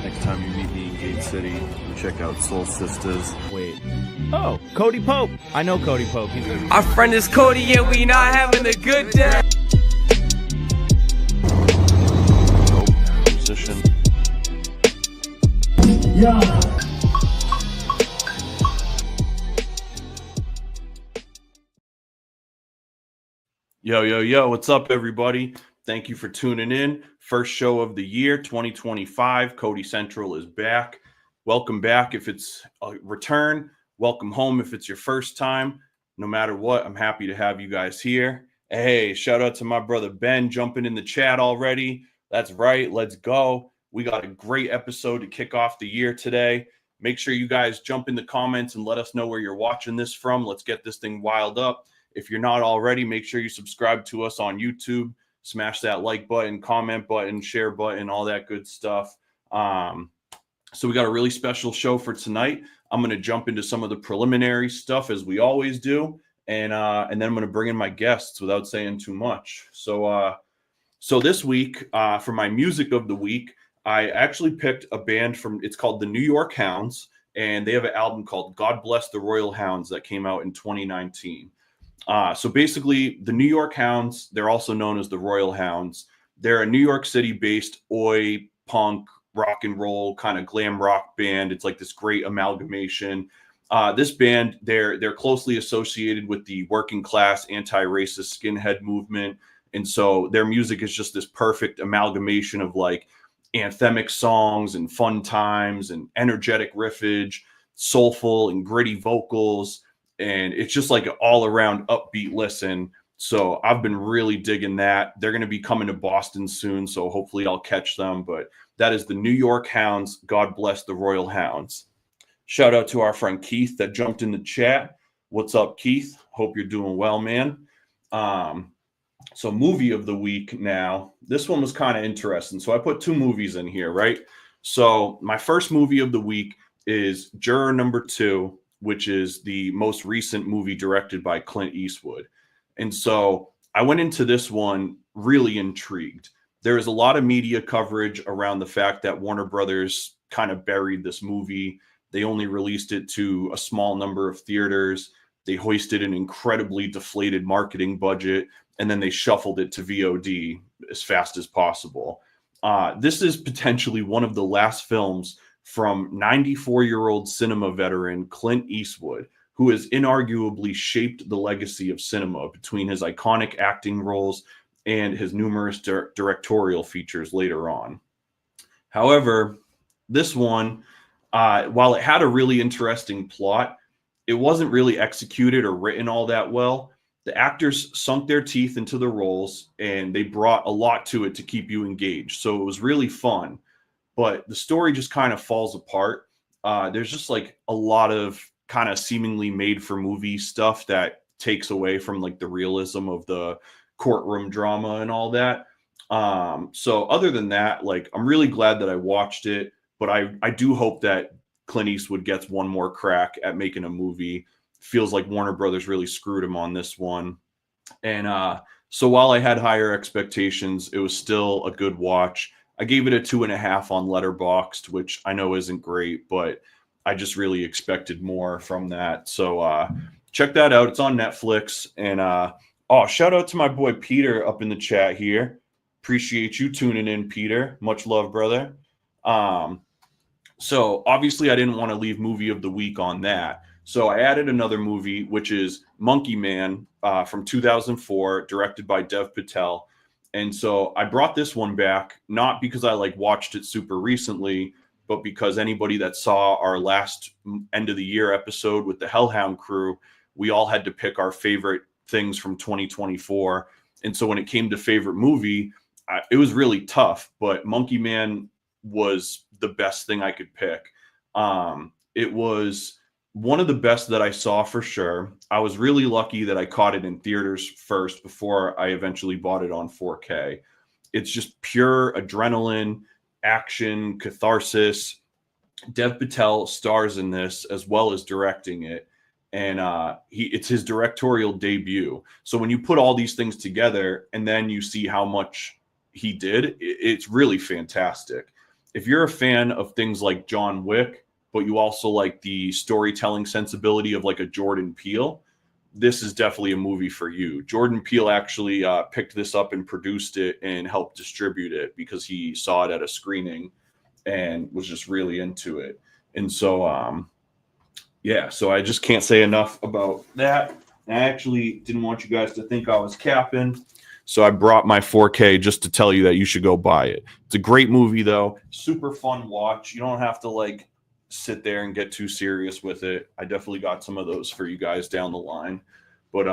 Next time you meet me in Gate City, check out Soul Sisters. Wait. Oh, Cody Pope. I know Cody Pope. Our friend is Cody and we not having a good day. Musician. Yeah. Yo, what's up, everybody? Thank you for tuning in. First show of the year, 2025. Cody Central is back. Welcome back if it's a return. Welcome home if it's your first time. No matter what, I'm happy to have you guys here. Hey, shout out to my brother Ben jumping in the chat already. That's right, let's go. We got a great episode to kick off the year today. Make sure you guys jump in the comments and let us know where you're watching this from. Let's get this thing wild up. If you're not already, make sure you subscribe to us on YouTube. Smash that like button, comment button, share button, all that good stuff. So we got a really special show for tonight. I'm going to jump into some of the preliminary stuff as we always do. And then I'm going to bring in my guests without saying too much. So this week, for my music of the week, I actually picked a band it's called the New York Hounds. And they have an album called God Bless the Royal Hounds that came out in 2019. So basically, the New York Hounds, they're also known as the Royal Hounds. They're a New York City-based oi, punk, rock and roll kind of glam rock band. It's like this great amalgamation. This band, they're closely associated with the working class anti-racist skinhead movement. And so their music is just this perfect amalgamation of like anthemic songs and fun times and energetic riffage, soulful and gritty vocals. And it's just like an all-around upbeat listen. So I've been really digging that. They're going to be coming to Boston soon, so hopefully I'll catch them. But that is the New York Hounds. God bless the Royal Hounds. Shout out to our friend Keith that jumped in the chat. What's up, Keith? Hope you're doing well, man. So movie of the week now. This one was kind of interesting. So I put two movies in here, right? So my first movie of the week is Juror Number 2, which is the most recent movie directed by Clint Eastwood. And so I went into this one really intrigued. There is a lot of media coverage around the fact that Warner Brothers kind of buried this movie. They only released it to a small number of theaters. They hoisted an incredibly deflated marketing budget, and then they shuffled it to VOD as fast as possible. This is potentially one of the last films from 94-year-old cinema veteran Clint Eastwood, who has inarguably shaped the legacy of cinema between his iconic acting roles and his numerous directorial features later on. However, this one, while it had a really interesting plot, it wasn't really executed or written all that well. The actors sunk their teeth into the roles, and they brought a lot to it to keep you engaged. So it was really fun. But the story just kind of falls apart. There's just like a lot of kind of seemingly made for movie stuff that takes away from like the realism of the courtroom drama and all that. So other than that, like I'm really glad that I watched it, but I do hope that Clint Eastwood gets one more crack at making a movie. Feels like Warner Brothers really screwed him on this one. And so while I had higher expectations, it was still a good watch. I gave it a 2.5 on Letterboxd, which I know isn't great, but I just really expected more from that. So check that out. It's on Netflix. And shout out to my boy Peter up in the chat here. Appreciate you tuning in, Peter. Much love, brother. So obviously I didn't want to leave movie of the week on that. So I added another movie, which is Monkey Man from 2004, directed by Dev Patel. And so I brought this one back, not because I like watched it super recently, but because anybody that saw our last end of the year episode with the Hellhound crew, we all had to pick our favorite things from 2024. And so when it came to favorite movie, it was really tough, but Monkey Man was the best thing I could pick. It was one of the best that I saw for sure. I was really lucky that I caught it in theaters first before I eventually bought it on 4K. It's just pure adrenaline, action, catharsis. Dev Patel stars in this as well as directing it. And it's his directorial debut. So when you put all these things together and then you see how much he did, it's really fantastic. If you're a fan of things like John Wick, but you also like the storytelling sensibility of like a Jordan Peele, this is definitely a movie for you. Jordan Peele actually picked this up and produced it and helped distribute it because he saw it at a screening and was just really into it. And so, yeah, so I just can't say enough about that. I actually didn't want you guys to think I was capping, so I brought my 4K just to tell you that you should go buy it. It's a great movie, though. Super fun watch. You don't have to like sit there and get too serious with it. I definitely got some of those for you guys down the line. But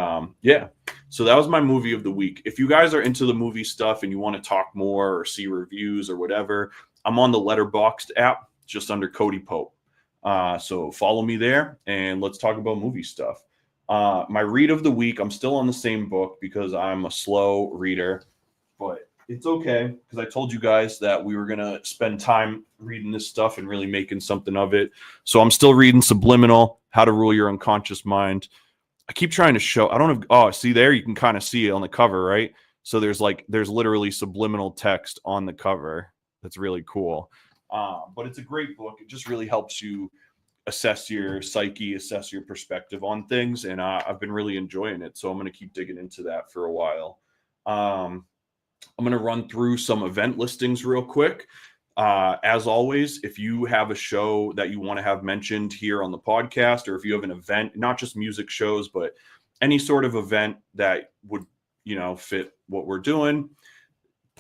yeah, so that was my movie of the week. If you guys are into the movie stuff and you want to talk more or see reviews or whatever, I'm on the Letterboxd app just under Cody Pope. So follow me there and let's talk about movie stuff. My read of the week, I'm still on the same book because I'm a slow reader, but it's okay because I told you guys that we were going to spend time reading this stuff and really making something of it. So I'm still reading Subliminal, How to Rule Your Unconscious Mind. I keep trying to show, I don't have, oh, see there, you can kind of see it on the cover, right? So there's literally subliminal text on the cover. That's really cool. But it's a great book. It just really helps you assess your psyche, assess your perspective on things. And I've been really enjoying it. So I'm going to keep digging into that for a while. I'm going to run through some event listings real quick. As always, if you have a show that you want to have mentioned here on the podcast, or if you have an event, not just music shows, but any sort of event that would, fit what we're doing,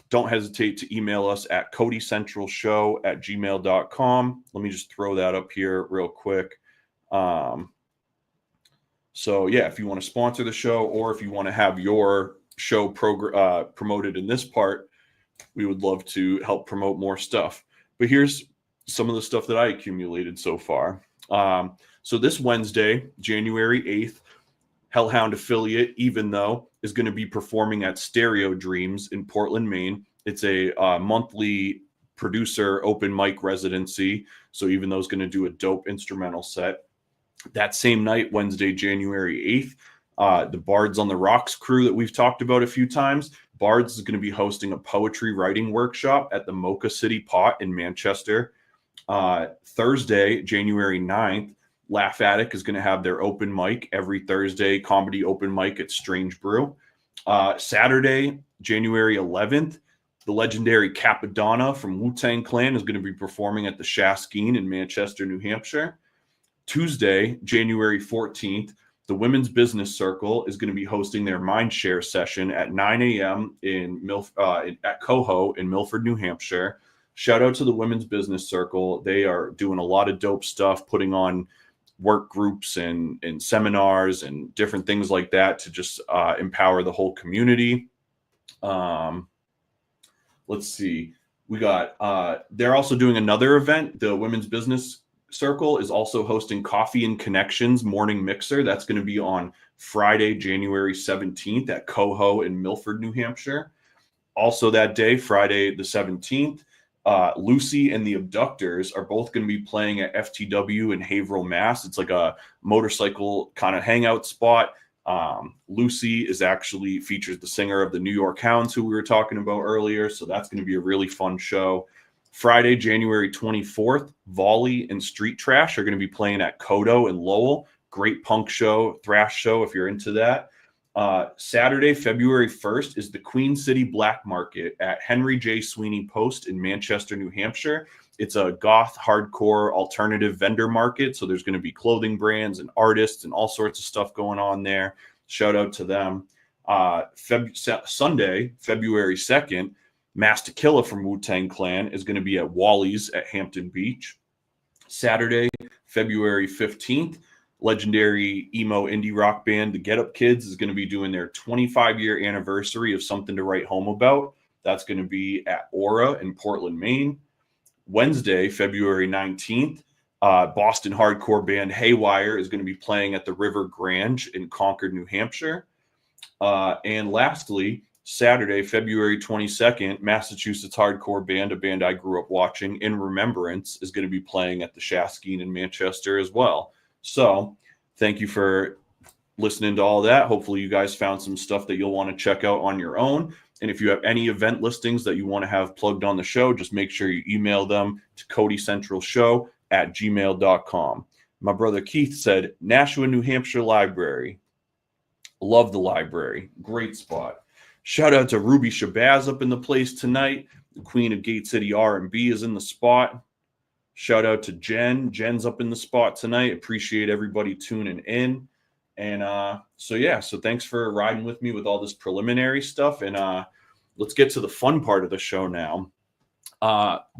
don't hesitate to email us at codycentralshow@gmail.com. Let me just throw that up here real quick. So yeah, if you want to sponsor the show or if you want to have your show promoted in this part, we would love to help promote more stuff. But here's some of the stuff that I accumulated so far. So this Wednesday, January 8th, Hellhound affiliate, Even Though, is going to be performing at Stereo Dreams in Portland, Maine. It's a monthly producer open mic residency. So Even Though is going to do a dope instrumental set. That same night, Wednesday, January 8th, the Bards on the Rocks crew that we've talked about a few times, Bards is going to be hosting a poetry writing workshop at the Mocha City Pot in Manchester. Thursday, January 9th, Laugh Attic is going to have their open mic every Thursday, comedy open mic at Strange Brew. Saturday, January 11th, the legendary Capadonna from Wu-Tang Clan is going to be performing at the Shaskeen in Manchester, New Hampshire. Tuesday, January 14th, the Women's Business Circle is going to be hosting their Mindshare session at 9 a.m. at Coho in Milford, New Hampshire. Shout out to the Women's Business Circle. They are doing a lot of dope stuff, putting on work groups and seminars and different things like that to just empower the whole community. Let's see. We got, they're also doing another event. The Women's Business Circle is also hosting Coffee and Connections Morning Mixer. That's going to be on Friday, January 17th at Coho in Milford, New Hampshire. Also that day, Friday the 17th, Lucy and the Abductors are both going to be playing at FTW in Haverhill, Mass. It's like a motorcycle kind of hangout spot. Lucy is actually features the singer of the New York Hounds, who we were talking about earlier. So that's going to be a really fun show. Friday, January 24th, Volley and Street Trash are going to be playing at Kodo in Lowell. Great punk show, thrash show if you're into that. Saturday, February 1st is the Queen City Black Market at Henry J. Sweeney Post in Manchester, New Hampshire. It's a goth, hardcore, alternative vendor market. So there's going to be clothing brands and artists and all sorts of stuff going on there. Shout out to them. Sunday, February 2nd, Master Killa from Wu-Tang Clan is going to be at Wally's at Hampton Beach. Saturday, February 15th, legendary emo indie rock band, the Get Up Kids, is going to be doing their 25-year anniversary of Something to Write Home About. That's going to be at Aura in Portland, Maine. Wednesday, February 19th, Boston hardcore band Haywire is going to be playing at the River Grange in Concord, New Hampshire. And lastly, Saturday, February 22nd, Massachusetts hardcore band, a band I grew up watching, In Remembrance, is going to be playing at the Shaskeen in Manchester as well. So thank you for listening to all that. Hopefully you guys found some stuff that you'll want to check out on your own. And if you have any event listings that you want to have plugged on the show, just make sure you email them to codycentralshow@gmail.com. My brother Keith said, Nashua, New Hampshire Library. Love the library. Great spot. Shout out to Ruby Shabazz up in the place tonight. The queen of Gate City R&B is in the spot. Shout out to Jen. Jen's up in the spot tonight. Appreciate everybody tuning in. And so thanks for riding with me with all this preliminary stuff. And let's get to the fun part of the show now.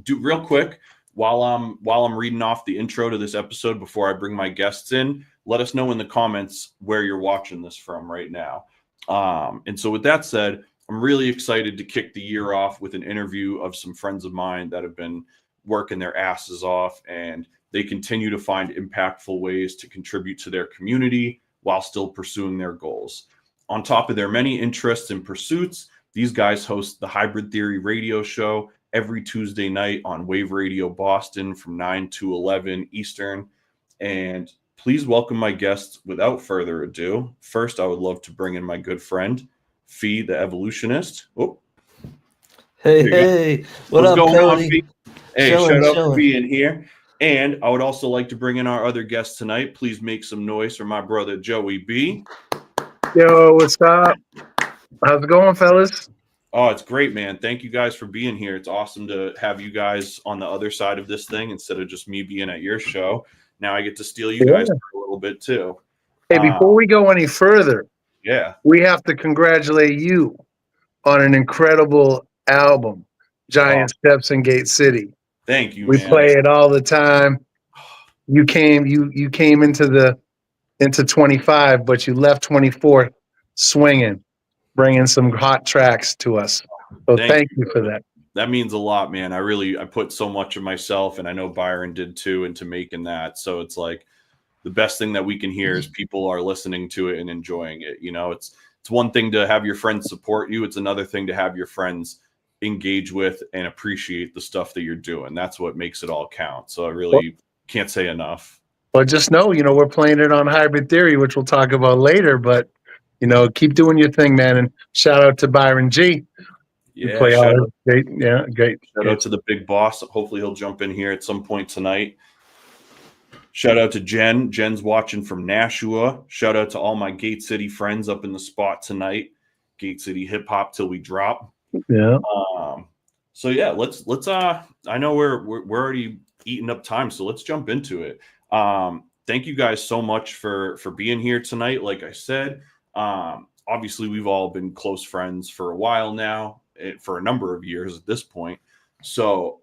Do real quick while I'm reading off the intro to this episode before I bring my guests in. Let us know in the comments where you're watching this from right now. And so with that said, I'm really excited to kick the year off with an interview of some friends of mine that have been working their asses off, and they continue to find impactful ways to contribute to their community while still pursuing their goals. On top of their many interests and pursuits, these guys host the Hybrid Theory radio show every Tuesday night on WaveRadio Boston from 9 to 11 Eastern. And please welcome my guests without further ado. First, I would love to bring in my good friend, Fee, the Evolutionist. Oh, hey, what's up, going Cody? on, Fee? Hey, Chilling, shout out chilling. for being here. And I would also like to bring in our other guest tonight. Please make some noise for my brother, Joey B. Yo, what's up? How's it going, fellas? Oh, it's great, man. Thank you guys for being here. It's awesome to have you guys on the other side of this thing instead of just me being at your show. Now I get to steal you guys for a little bit too. Hey, before we go any further, we have to congratulate you on an incredible album, Giant Steps in Gate City. Thank you, We man. play it all the time. You came into 25, but you left 24 swinging, bringing some hot tracks to us. So thank you for that. That means a lot, man. I put so much of myself, and I know Byron did too, into making that. So it's like the best thing that we can hear is people are listening to it and enjoying it. You know, it's one thing to have your friends support you. It's another thing to have your friends engage with and appreciate the stuff that you're doing. That's what makes it all count. So I really can't say enough. Well, just know, we're playing it on Hybrid Theory, which we'll talk about later, but keep doing your thing, man. And shout out to Byron G. Yeah, great. Shout out to the big boss. Hopefully he'll jump in here at some point tonight. Shout out to Jen. Jen's watching from Nashua. Shout out to all my Gate City friends up in the spot tonight. Gate City hip hop till we drop. Yeah. So yeah, let's I know we're already eating up time, so let's jump into it. Thank you guys so much for being here tonight. Like I said, obviously we've all been close friends for a while now, for a number of years at this point. So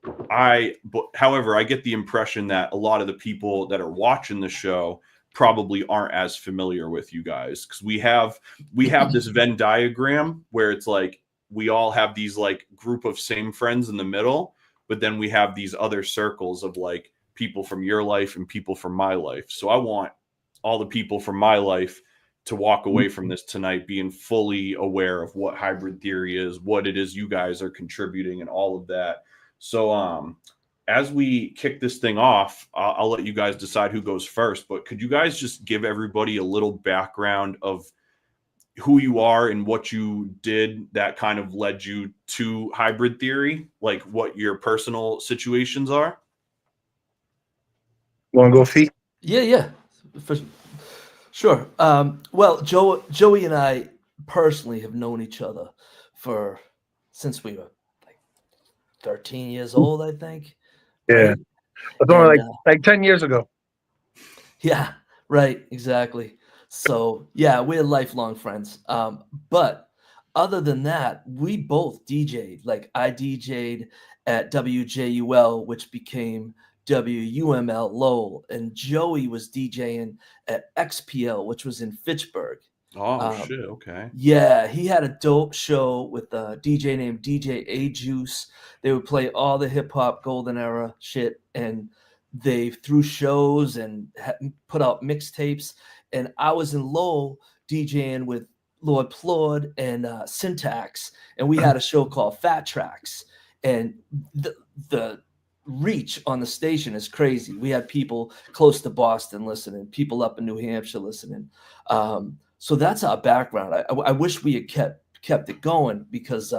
however, I get the impression that a lot of the people that are watching the show probably aren't as familiar with you guys, because we have this Venn diagram where it's like we all have these like group of same friends in the middle, but then we have these other circles of like people from your life and people from my life. So I want all the people from my life to walk away from this tonight being fully aware of what Hybrid Theory is, what it is you guys are contributing, and all of that. So as we kick this thing off, I'll let you guys decide who goes first, but could you guys just give everybody a little background of who you are and what you did that kind of led you to Hybrid Theory, like what your personal situations are? Want to go, Fee? Yeah, for sure. Well, Joey and I personally have known each other since we were like 13 years old, I think. Yeah, right? That's only like 10 years ago. Yeah, right, exactly. So yeah, we're lifelong friends. But other than that, we both DJ'd. Like I DJ'd at WJUL, which became WUML Lowell, and Joey was DJing at XPL, which was in Fitchburg. Oh, shit. Okay. Yeah, he had a dope show with a DJ named DJ A Juice. They would play all the hip hop golden era shit, and they threw shows and put out mixtapes. And I was in Lowell DJing with Lord Plord and Syntax, and we had a show called Fat Tracks. And the reach on the station is crazy. We had people close to Boston listening, people up in New Hampshire listening. So that's our background. I wish we had kept it going because,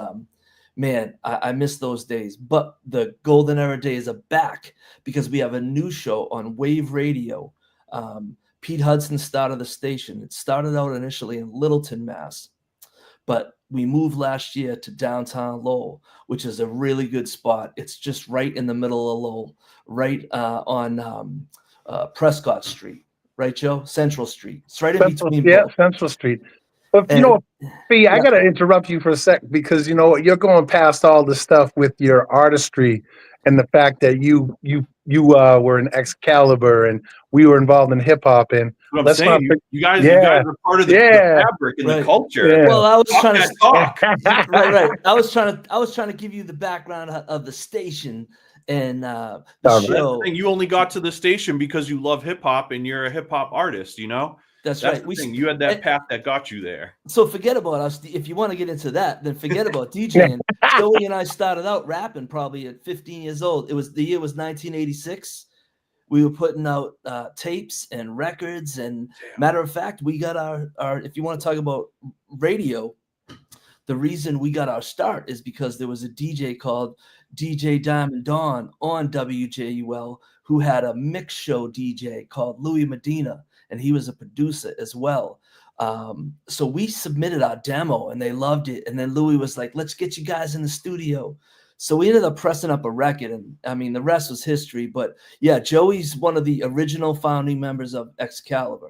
man, I miss those days. But the golden era days are back because we have a new show on Wave Radio. Pete Hudson started the station. It started out initially in Littleton, Mass. But we moved last year to downtown Lowell, which is a really good spot. It's just right in the middle of Lowell, right on Prescott Street. Right, Joe? Central Street. It's right in between both. Central Street. But you know, Fee, I gotta interrupt you for a sec because you know you're going past all this stuff with your artistry and the fact that you were in Excalibur and we were involved in hip hop and what I'm saying, you guys are part of the fabric and the culture. Yeah. Well, I was trying to talk. right. I was trying to give you the background of the station and the show. The thing, you only got to the station because you love hip hop and you're a hip hop artist. You know. That's right. You had that path that got you there. So forget about us. If you want to get into that, then forget about DJing. Joey and I started out rapping probably at 15 years old. The year was 1986. We were putting out tapes and records. And matter of fact, we got our if you want to talk about radio, the reason we got our start is because there was a DJ called DJ Diamond Dawn on WJUL who had a mix show DJ called Louis Medina. And he was a producer as well. So we submitted our demo and they loved it. And then Louis was like, let's get you guys in the studio. So we ended up pressing up a record. And I mean, the rest was history. But yeah, Joey's one of the original founding members of Excalibur.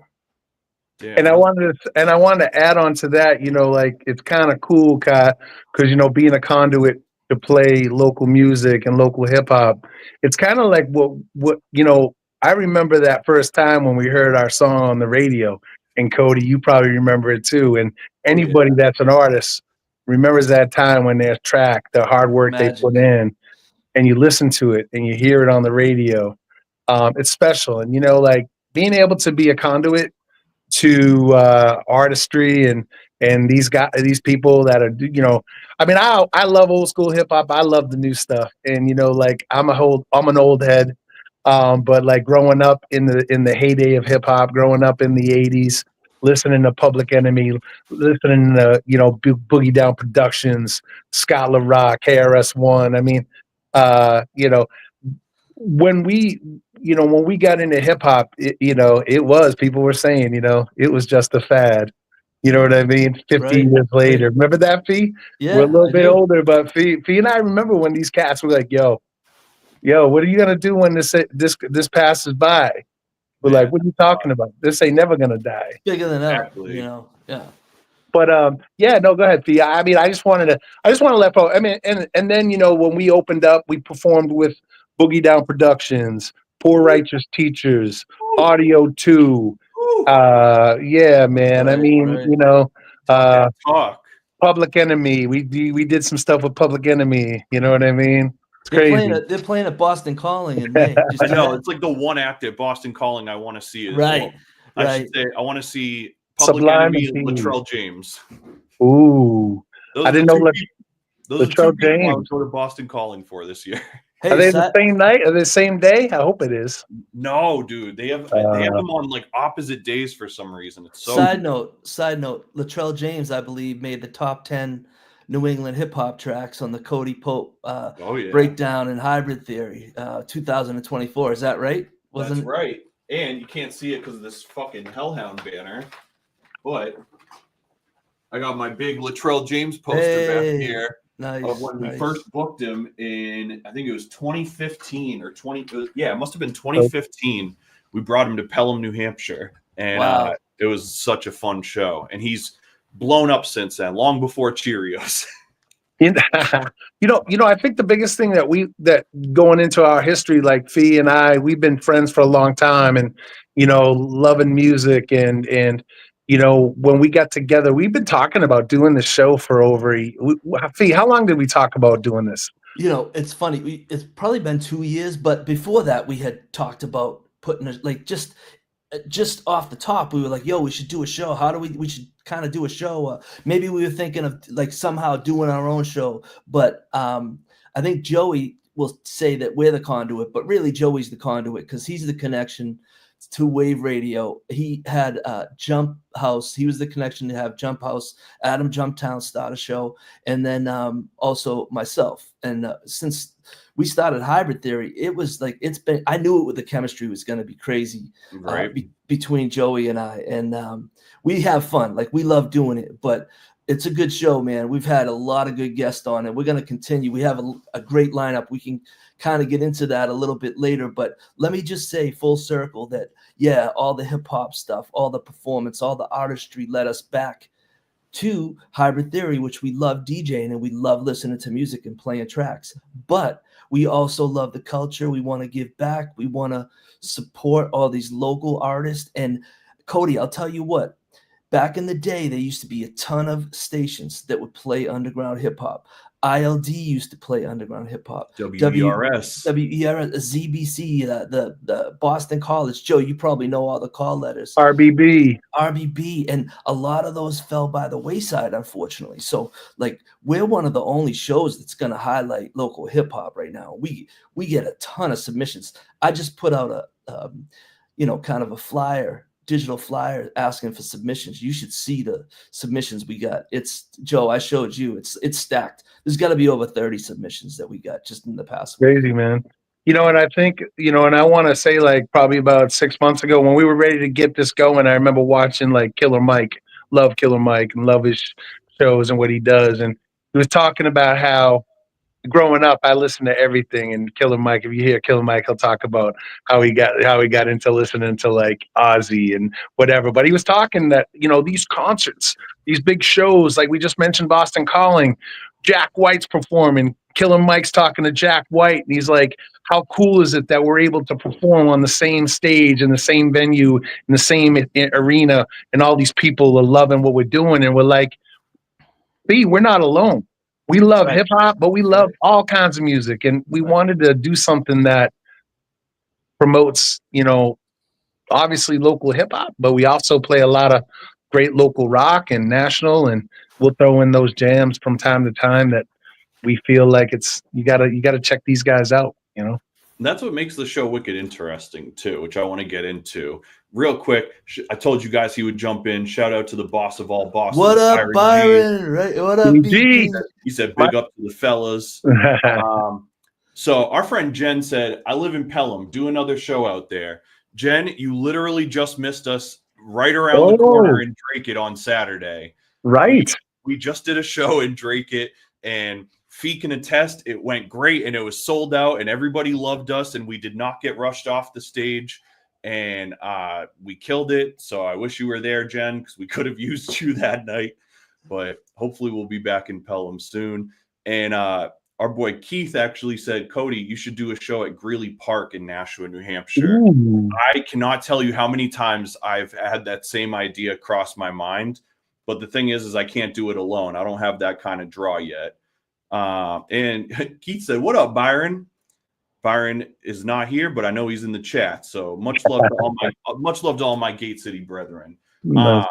Yeah. And I wanted to add on to that, you know, like it's kind of cool, because, you know, being a conduit to play local music and local hip hop, it's kind of like what, you know, I remember that first time when we heard our song on the radio, and Cody, you probably remember it too. And anybody that's an artist remembers that time when their track, the hard work they put in, and you listen to it and you hear it on the radio. It's special. And, you know, like being able to be a conduit to artistry and these people that are, you know, I mean, I love old school hip hop. I love the new stuff. And, you know, like I'm an old head. But like growing up in the heyday of hip hop, growing up in the 80s, listening to Public Enemy, listening to, you know, Boogie Down Productions, Scott LaRock, KRS-One. I mean, you know, when we got into hip hop, you know, people were saying, you know, it was just a fad. You know what I mean? 50 years later. Remember that, Fee? Yeah. We're a little bit older, but Fee and I remember when these cats were like, yo, what are you gonna do when this passes by? We're like, what are you talking about? This ain't never gonna die. Bigger than ever, you know. Yeah. But no, go ahead, Fee. I mean, I just want to let folks. I mean, and then, you know, when we opened up, we performed with Boogie Down Productions, Poor Righteous Teachers, Audio 2. Yeah, man. I mean, you know, Public Enemy. We did some stuff with Public Enemy. You know what I mean? They're playing at Boston Calling in May. I know, it's like the one act at Boston Calling I want to see. Right. I should say I want to see Public Enemy and Latrell James. Ooh. I didn't know those Latrell James. I would go to Boston Calling for this year. Hey, are they the same night? Are they the same day? I hope it is. No, dude. They have them on like opposite days for some reason. It's so Side note, Latrell James, I believe, made the top 10 New England hip hop tracks on the Cody Pope breakdown and hybrid theory 2024. Is that right? That's right. And you can't see it because of this fucking Hellhound banner, but I got my big Latrell James poster back here of when we first booked him in, I think it was 2015 or 20. Yeah, it must have been 2015. We brought him to Pelham, New Hampshire, and it was such a fun show. And he's blown up since then, long before Cheerios. You know, I think the biggest thing that going into our history, like Fee and I, we've been friends for a long time, and you know, loving music, and you know, when we got together, we've been talking about doing the show for over. Fee, how long did we talk about doing this? You know, it's funny. It's probably been 2 years, but before that, we had talked about putting just off the top, we were like, yo, we should do a show. How do we should kind of do a show. Maybe we were thinking of like somehow doing our own show. But I think Joey will say that we're the conduit, but really Joey's the conduit because he's the connection to Wave Radio. He had Jump House. He was the connection to have Jump House, Adam Jumptown start a show, and then also myself. And since we started Hybrid Theory, it was like I knew the chemistry was going to be crazy between Joey and I. And we have fun. Like, we love doing it, but it's a good show, man. We've had a lot of good guests on, and we're going to continue. We have a great lineup. We can kind of get into that a little bit later, but let me just say full circle that, yeah, all the hip hop stuff, all the performance, all the artistry led us back to Hybrid Theory, which we love DJing and we love listening to music and playing tracks. But we also love the culture. We want to give back. We want to support all these local artists. And Cody, I'll tell you what, back in the day, there used to be a ton of stations that would play underground hip hop. ILD used to play underground hip hop. WERS, ZBC, the Boston College. Joe, you probably know all the call letters. RBB, and a lot of those fell by the wayside, unfortunately. So, like, we're one of the only shows that's going to highlight local hip hop right now. We get a ton of submissions. I just put out a kind of a flyer, digital flyer asking for submissions. You should see the submissions we got. It's Joe, I showed you. It's stacked. There's got to be over 30 submissions that we got just in the past week. Crazy, man. And I think, and I want to say, like, probably about 6 months ago when we were ready to get this going, I remember watching, like, Killer Mike. Love Killer Mike and love his shows and what he does. And he was talking about how growing up, I listened to everything. And Killer Mike, if you hear Killer Mike, he'll talk about how he got into listening to, like, Ozzy and whatever. But he was talking that, these concerts, these big shows, like we just mentioned Boston Calling, Jack White's performing, Killer Mike's talking to Jack White, and he's like, how cool is it that we're able to perform on the same stage in the same venue in the same arena, and all these people are loving what we're doing, and we're like, we're not alone. We love hip hop, but we love all kinds of music, and we wanted to do something that promotes, obviously local hip hop, but we also play a lot of great local rock and national, and we'll throw in those jams from time to time that we feel like you gotta check these guys out, And that's what makes the show wicked interesting too, which I want to get into real quick. I told you guys he would jump in. Shout out to the boss of all bosses. What up, Byron? Right? What up, BG? He said, big up to the fellas. So our friend Jen said, I live in Pelham. Do another show out there. Jen, you literally just missed us right around the corner in Drake It on Saturday. Right. We just did a show in Drake It, and Fee can attest it went great, and it was sold out, and everybody loved us, and we did not get rushed off the stage, and we killed it. So I wish you were there, Jen, because we could have used you that night, but hopefully we'll be back in Pelham soon. And our boy Keith actually said, Cody, you should do a show at Greeley Park in Nashua, New Hampshire. Ooh. I cannot tell you how many times I've had that same idea cross my mind. But the thing is I can't do it alone. I don't have that kind of draw yet. And Keith said, what up, Byron? Byron is not here, but I know he's in the chat. So much love to all my Gate City brethren. Now,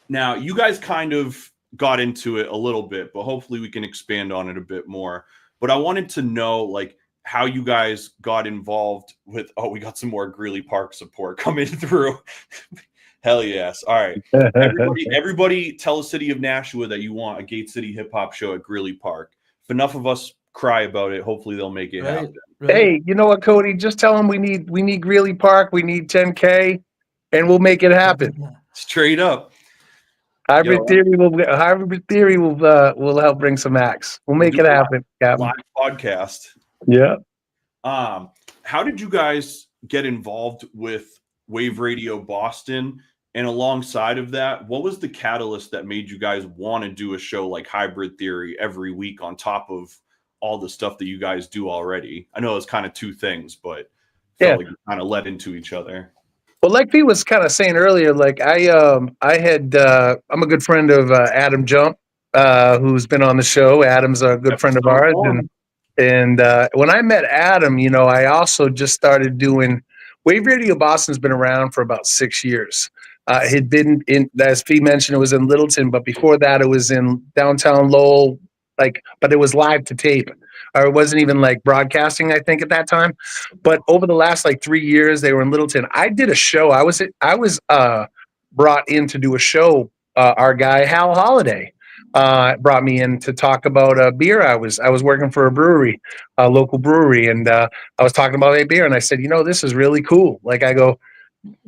you guys kind of got into it a little bit, but hopefully we can expand on it a bit more. But I wanted to know, like, how you guys got involved with, we got some more Greeley Park support coming through. Hell yes. All right. Everybody tell the city of Nashua that you want a Gate City hip hop show at Greeley Park. If enough of us cry about it, hopefully they'll make it happen. Right. Hey, you know what, Cody? Just tell them we need Greeley Park, we need 10K, and we'll make it happen. Straight up. Hybrid Theory will help bring some acts. We'll make it happen. Live podcast. Yeah. How did you guys get involved with WaveRadio Boston? And alongside of that, what was the catalyst that made you guys want to do a show like Hybrid Theory every week on top of all the stuff that you guys do already? I know it's kind of two things, but felt like you kind of led into each other. Well, like Pete was kind of saying earlier, like I'm a good friend of Adam Jump, who's been on the show. Adam's a good friend of ours, and when I met Adam, I also just started doing WaveRadio Boston's been around for about 6 years. It had been in, as Pete mentioned, it was in Littleton, but before that, it was in downtown Lowell. But it was live to tape. or it wasn't even like broadcasting, I think, at that time. But over the last like 3 years, they were in Littleton. I did a show. I was brought in to do a show. Our guy Hal Holiday brought me in to talk about a beer. I was working for a brewery, a local brewery, and I was talking about a beer, and I said, this is really cool. Like, I go,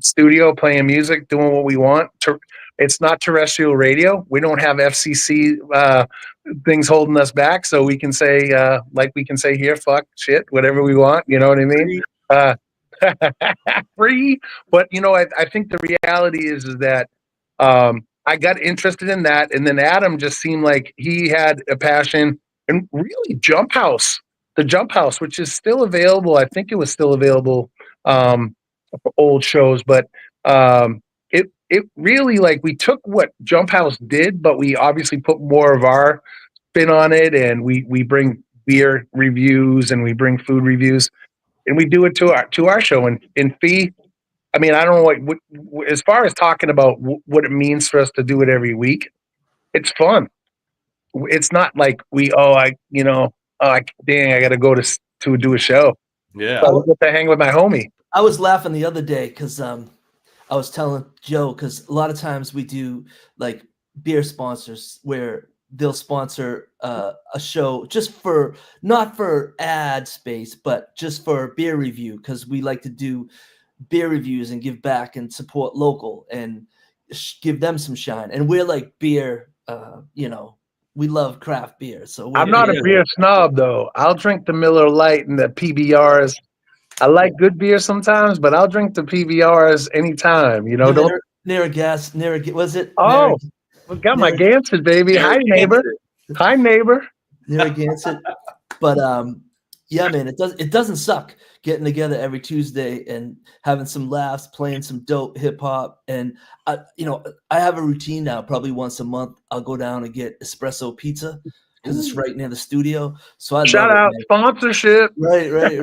studio, playing music, doing what we want. It's not terrestrial radio. We don't have FCC things holding us back, so we can say, like we can say here, fuck, shit, whatever we want. You know what I mean? Free. But I think the reality is that I got interested in that, and then Adam just seemed like he had a passion, and really the Jump House, which is still available. I think it was still available. For old shows, but it really, like, we took what Jump House did, but we obviously put more of our spin on it, and we bring beer reviews and we bring food reviews, and we do it to our show. And in fee, I mean, I don't know what as far as talking about what it means for us to do it every week. It's fun. It's not like I got to go to do a show. Yeah, So I get to hang with my homie. I was laughing the other day because I was telling Joe, because a lot of times we do like beer sponsors where they'll sponsor a show just for, not for ad space, but just for beer review, because we like to do beer reviews and give back and support local and give them some shine. And we're like beer, we love craft beer. So I'm not a beer snob, though. I'll drink the Miller Lite and the PBRs. I like good beer sometimes, but I'll drink the PBRs anytime. Was it? Oh, got my Gansett, baby. Hi, neighbor. Hi, neighbor. Narragansett. But yeah, man, it doesn't suck getting together every Tuesday and having some laughs, playing some dope hip hop. And I have a routine now. Probably once a month, I'll go down and get espresso pizza because it's right near the studio. So I shout out sponsorship. Right.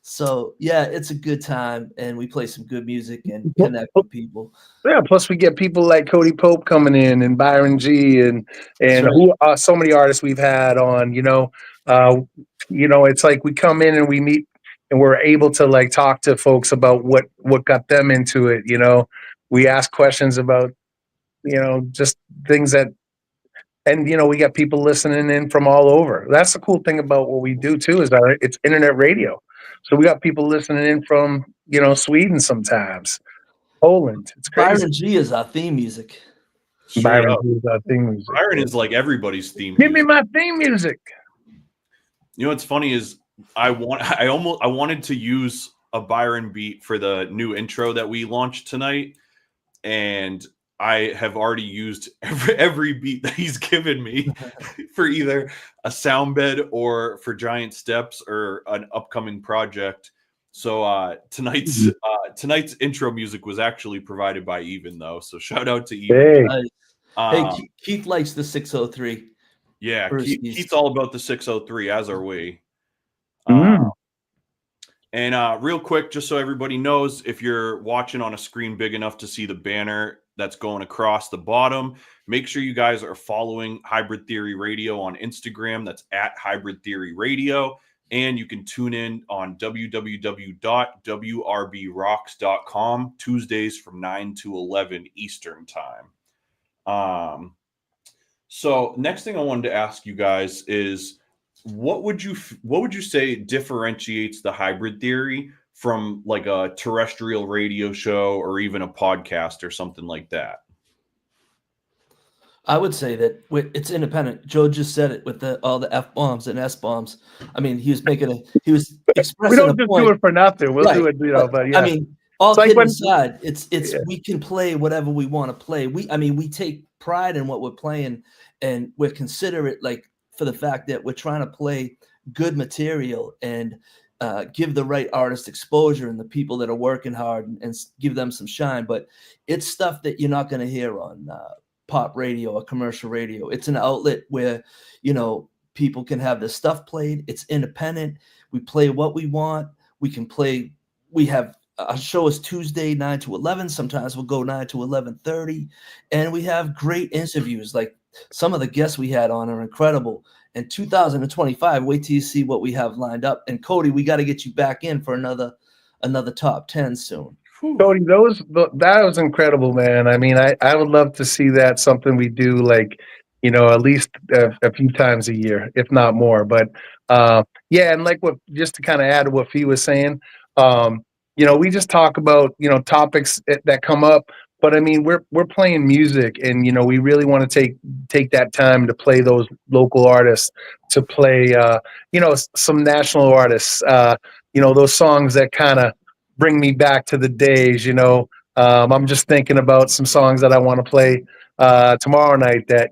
So yeah, it's a good time, and we play some good music and connect with people. Yeah, plus we get people like Cody Pope coming in, and Byron G, and who so many artists we've had on. It's like we come in and we meet, and we're able to like talk to folks about what got them into it. We ask questions about just things that. And we got people listening in from all over. That's the cool thing about what we do too, is it's internet radio. So we got people listening in from Sweden sometimes, Poland. It's crazy. Byron G is our theme music. Byron G is our theme music. Byron is like everybody's theme. Give me my theme music. What's funny is I wanted to use a Byron beat for the new intro that we launched tonight, and I have already used every beat that he's given me for either a sound bed or for Giant Steps or an upcoming project. So tonight's intro music was actually provided by Even, though. So shout out to Even. Hey, Keith likes the 603. Yeah, Keith's all about the 603, as are we. And real quick, just so everybody knows, if you're watching on a screen big enough to see the banner that's going across the bottom, make sure you guys are following Hybrid Theory Radio on Instagram. That's at Hybrid Theory Radio. And you can tune in on www.wrbrocks.com Tuesdays from 9 to 11 Eastern time. So next thing I wanted to ask you guys is, what would you say differentiates the Hybrid Theory from like a terrestrial radio show or even a podcast or something like that? I would say that it's independent. Joe just said it with all the F-bombs and S-bombs. I mean, he was expressing we don't just do it for nothing. We'll do it, but yeah. I mean, all kidding aside, it's we can play whatever we want to play. We take pride in what we're playing, and we're considerate, like, for the fact that we're trying to play good material and give the right artist exposure and the people that are working hard and give them some shine. But it's stuff that you're not going to hear on pop radio or commercial radio. It's an outlet where, people can have their stuff played. It's independent. We play what we want. We can play. We have our show is Tuesday 9 to 11. Sometimes we'll go 9 to 11:30, and we have great interviews. Like, some of the guests we had on are incredible, And 2025, wait till you see what we have lined up. And Cody, we got to get you back in for another top 10 soon. Cody, that was incredible, man. I mean, I would love to see that, something we do, like, at least a few times a year, if not more. But yeah, and like, just to kind of add to what Fee was saying, we just talk about topics that come up. But I mean, we're playing music, and we really want to take that time to play those local artists, to play some national artists, those songs that kind of bring me back to the days. I'm just thinking about some songs that I want to play tomorrow night, that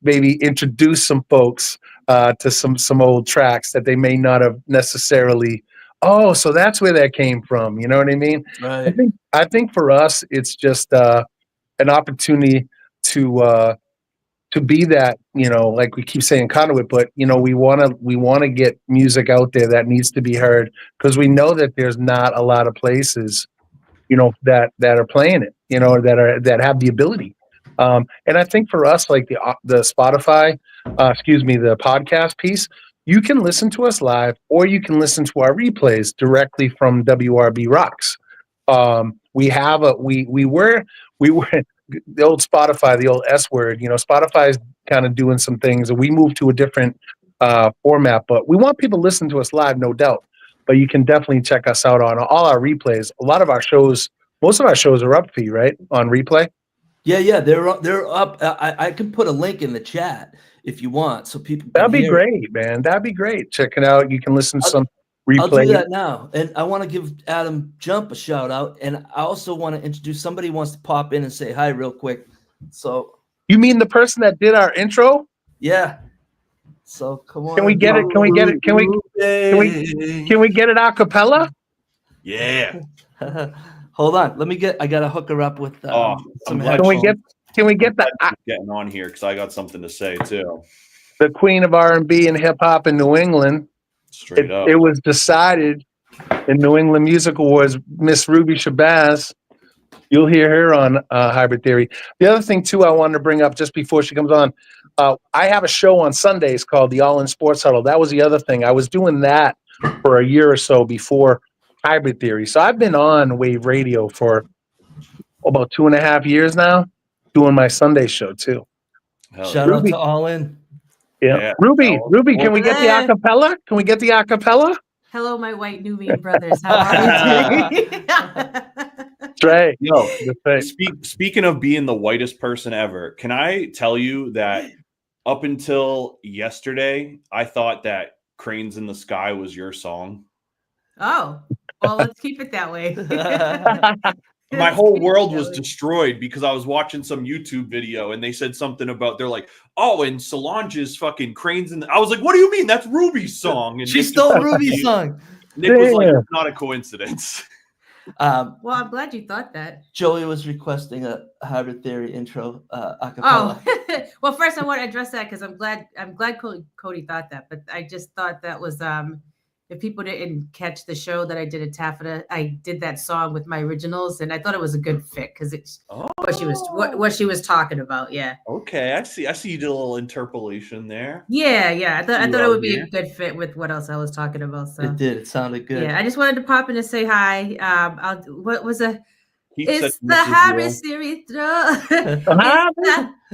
maybe introduce some folks to some old tracks that they may not have necessarily. Oh, so that's where that came from. You know what I mean? Right. I think for us, it's just an opportunity to be that, like we keep saying, conduit, but we want to get music out there that needs to be heard, because we know that there's not a lot of places that are playing it, that have the ability. And I think for us, like the Spotify, the podcast piece, you can listen to us live, or you can listen to our replays directly from WRB Rocks. We were the old Spotify, the old S word. Spotify's kind of doing some things, and we moved to a different format. But we want people to listen to us live, no doubt. But you can definitely check us out on all our replays. A lot of our shows, most of our shows are up for you, right? On replay. Yeah, they're up. I can put a link in the chat if you want, so people can That'd be hear great, man. That'd be great. Check it out. You can listen to some I'll replay. do that now. And I want to give Adam Jump a shout out. And I also want to introduce somebody who wants to pop in and say hi real quick. So You mean the person that did our intro? yeah. So come on. Can we get it? Can we get it? Can we get it a cappella? Yeah. Hold on. I gotta hook her up with some headphones. Can we get getting on here, because I got something to say too. the queen of R&B and hip hop in New England? Straight up. It was decided in New England Music Awards, Miss Ruby Shabazz. You'll hear her on Hybrid Theory. The other thing too, I wanted to bring up just before she comes on, I have a show on Sundays called the All In Sports Huddle. That was the other thing. I was doing that for a year or so before Hybrid Theory. So I've been on Wave Radio for about 2.5 years now, doing my Sunday show too. Shout out to All In. Yeah. Ruby, can we get the acapella? Can we get the acapella? Hello, my white Nubian brothers. How are you doing? That's right. Yo, That's right. speaking of being the whitest person ever, can I tell you that up until yesterday, I thought that Cranes in the Sky was your song? Oh, well, let's keep it that way. My whole world was destroyed because I was watching some YouTube video and they said something about, they're like, oh, and Solange's fucking Cranes in the... I was like, what do you mean? That's Ruby's song. And She stole Ruby's song. Nick was like, it's not a coincidence. Well, I'm glad you thought that. Joey was requesting a Hybrid Theory intro a cappella. Oh, well, first I want to address that because I'm glad Cody thought that, but I just thought that was if people didn't catch the show that I did at Taffeta, I did that song with my originals, and I thought it was a good fit because it's what she was talking about. Yeah. Okay, I see you did a little interpolation there. Yeah. I thought it would be a good fit with what else I was talking about. So It did. It sounded good. yeah, I just wanted to pop in and say hi. What was a? He's It's such the Mrs. Hybrid Will. Theory throw.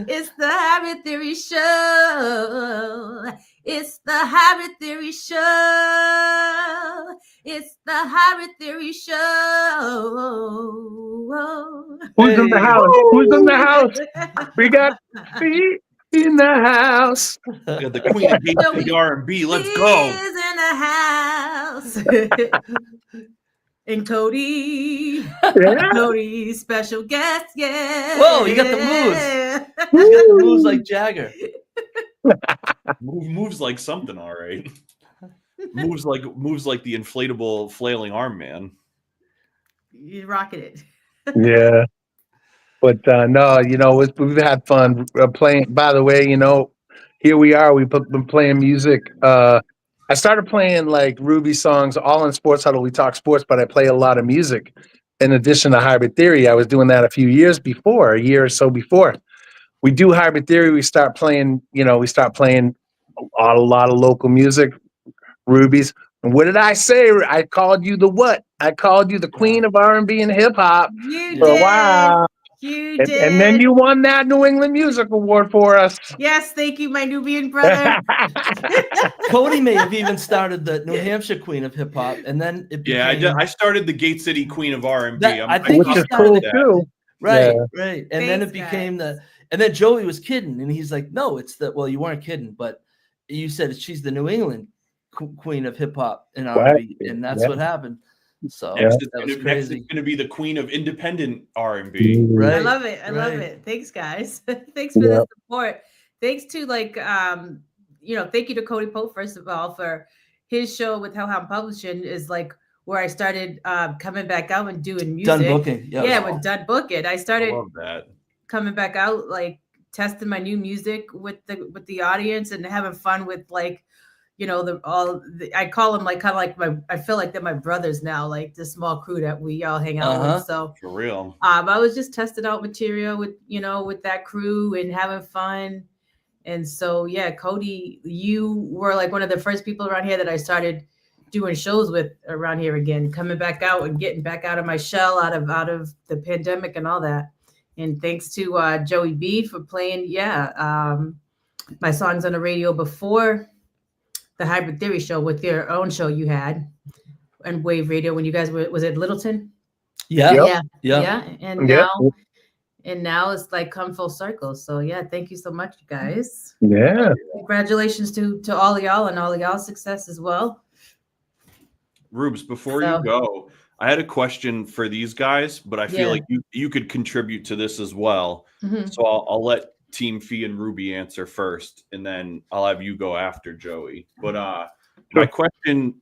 It's the Hybrid Theory show. It's the Hybrid Theory show. It's the Hybrid Theory show. Who's in the house? Who's in the house? We got feet in the house. Yeah, the queen of the R&B. Let's go. Is in the house. And Cody. Yeah. Cody's special guest. Yeah. Whoa, you got the moves. He's got the moves like Jagger. Moves like something, all right. moves like the inflatable flailing arm man. You're rocking it. Yeah. But no, we've had fun playing. By the way, here we are. We've been playing music. I started playing like Ruby songs, all in Sports Huddle. We talk sports, but I play a lot of music. In addition to Hybrid Theory, I was doing that a year or so before. We do Hybrid Theory. We start playing, a lot of local music, Rubies. And what did I say? I called you the what? I called you the queen of R&B and hip hop You for a did. while. You And did. then you won that New England Music Award for us. Yes, thank you, my Nubian brother. Cody may have even started the New Hampshire Queen of Hip Hop, and then it became. Yeah, I started the Gate City Queen of R&B. I think Which you is started cool it. too. Right, Yeah. right. And then Thanks, it became guys. and then Joey was kidding, and he's like, no, it's well, you weren't kidding, but you said she's the New England queen of hip hop and R&B, and that's Yeah. what happened. So Next, that was next crazy. it's going to be the queen of independent R&B. Right. I love it. I love right. it. Thanks, guys. Thanks for the support. Thanks to thank you to Cody Pope, first of all, for his show with Hellhound Publishing is like where I started coming back out and doing music. Done booking. Yep. Yeah, with Done Booking. I started I love that. coming back out, like testing my new music with the audience and having fun with like, I call them like kind of like I feel like they're my brothers now, like the small crew that we all hang out with. So for real. I was just testing out material with that crew and having fun. And so, yeah, Cody, you were like one of the first people around here that I started doing shows with around here again, coming back out and getting back out of my shell, out of the pandemic and all that. And thanks to Joey B for playing, my songs on the radio before the Hybrid Theory show with your own show you had and Wave Radio when you guys was it Littleton? Yeah. And now it's like come full circle. So yeah, thank you so much, you guys. Yeah. Congratulations to all of y'all and all of y'all's success as well. Rubes, before you go, I had a question for these guys, but I feel like you could contribute to this as well. Mm-hmm. So I'll let Team Fee and Ruby answer first, and then I'll have you go after Joey. But my question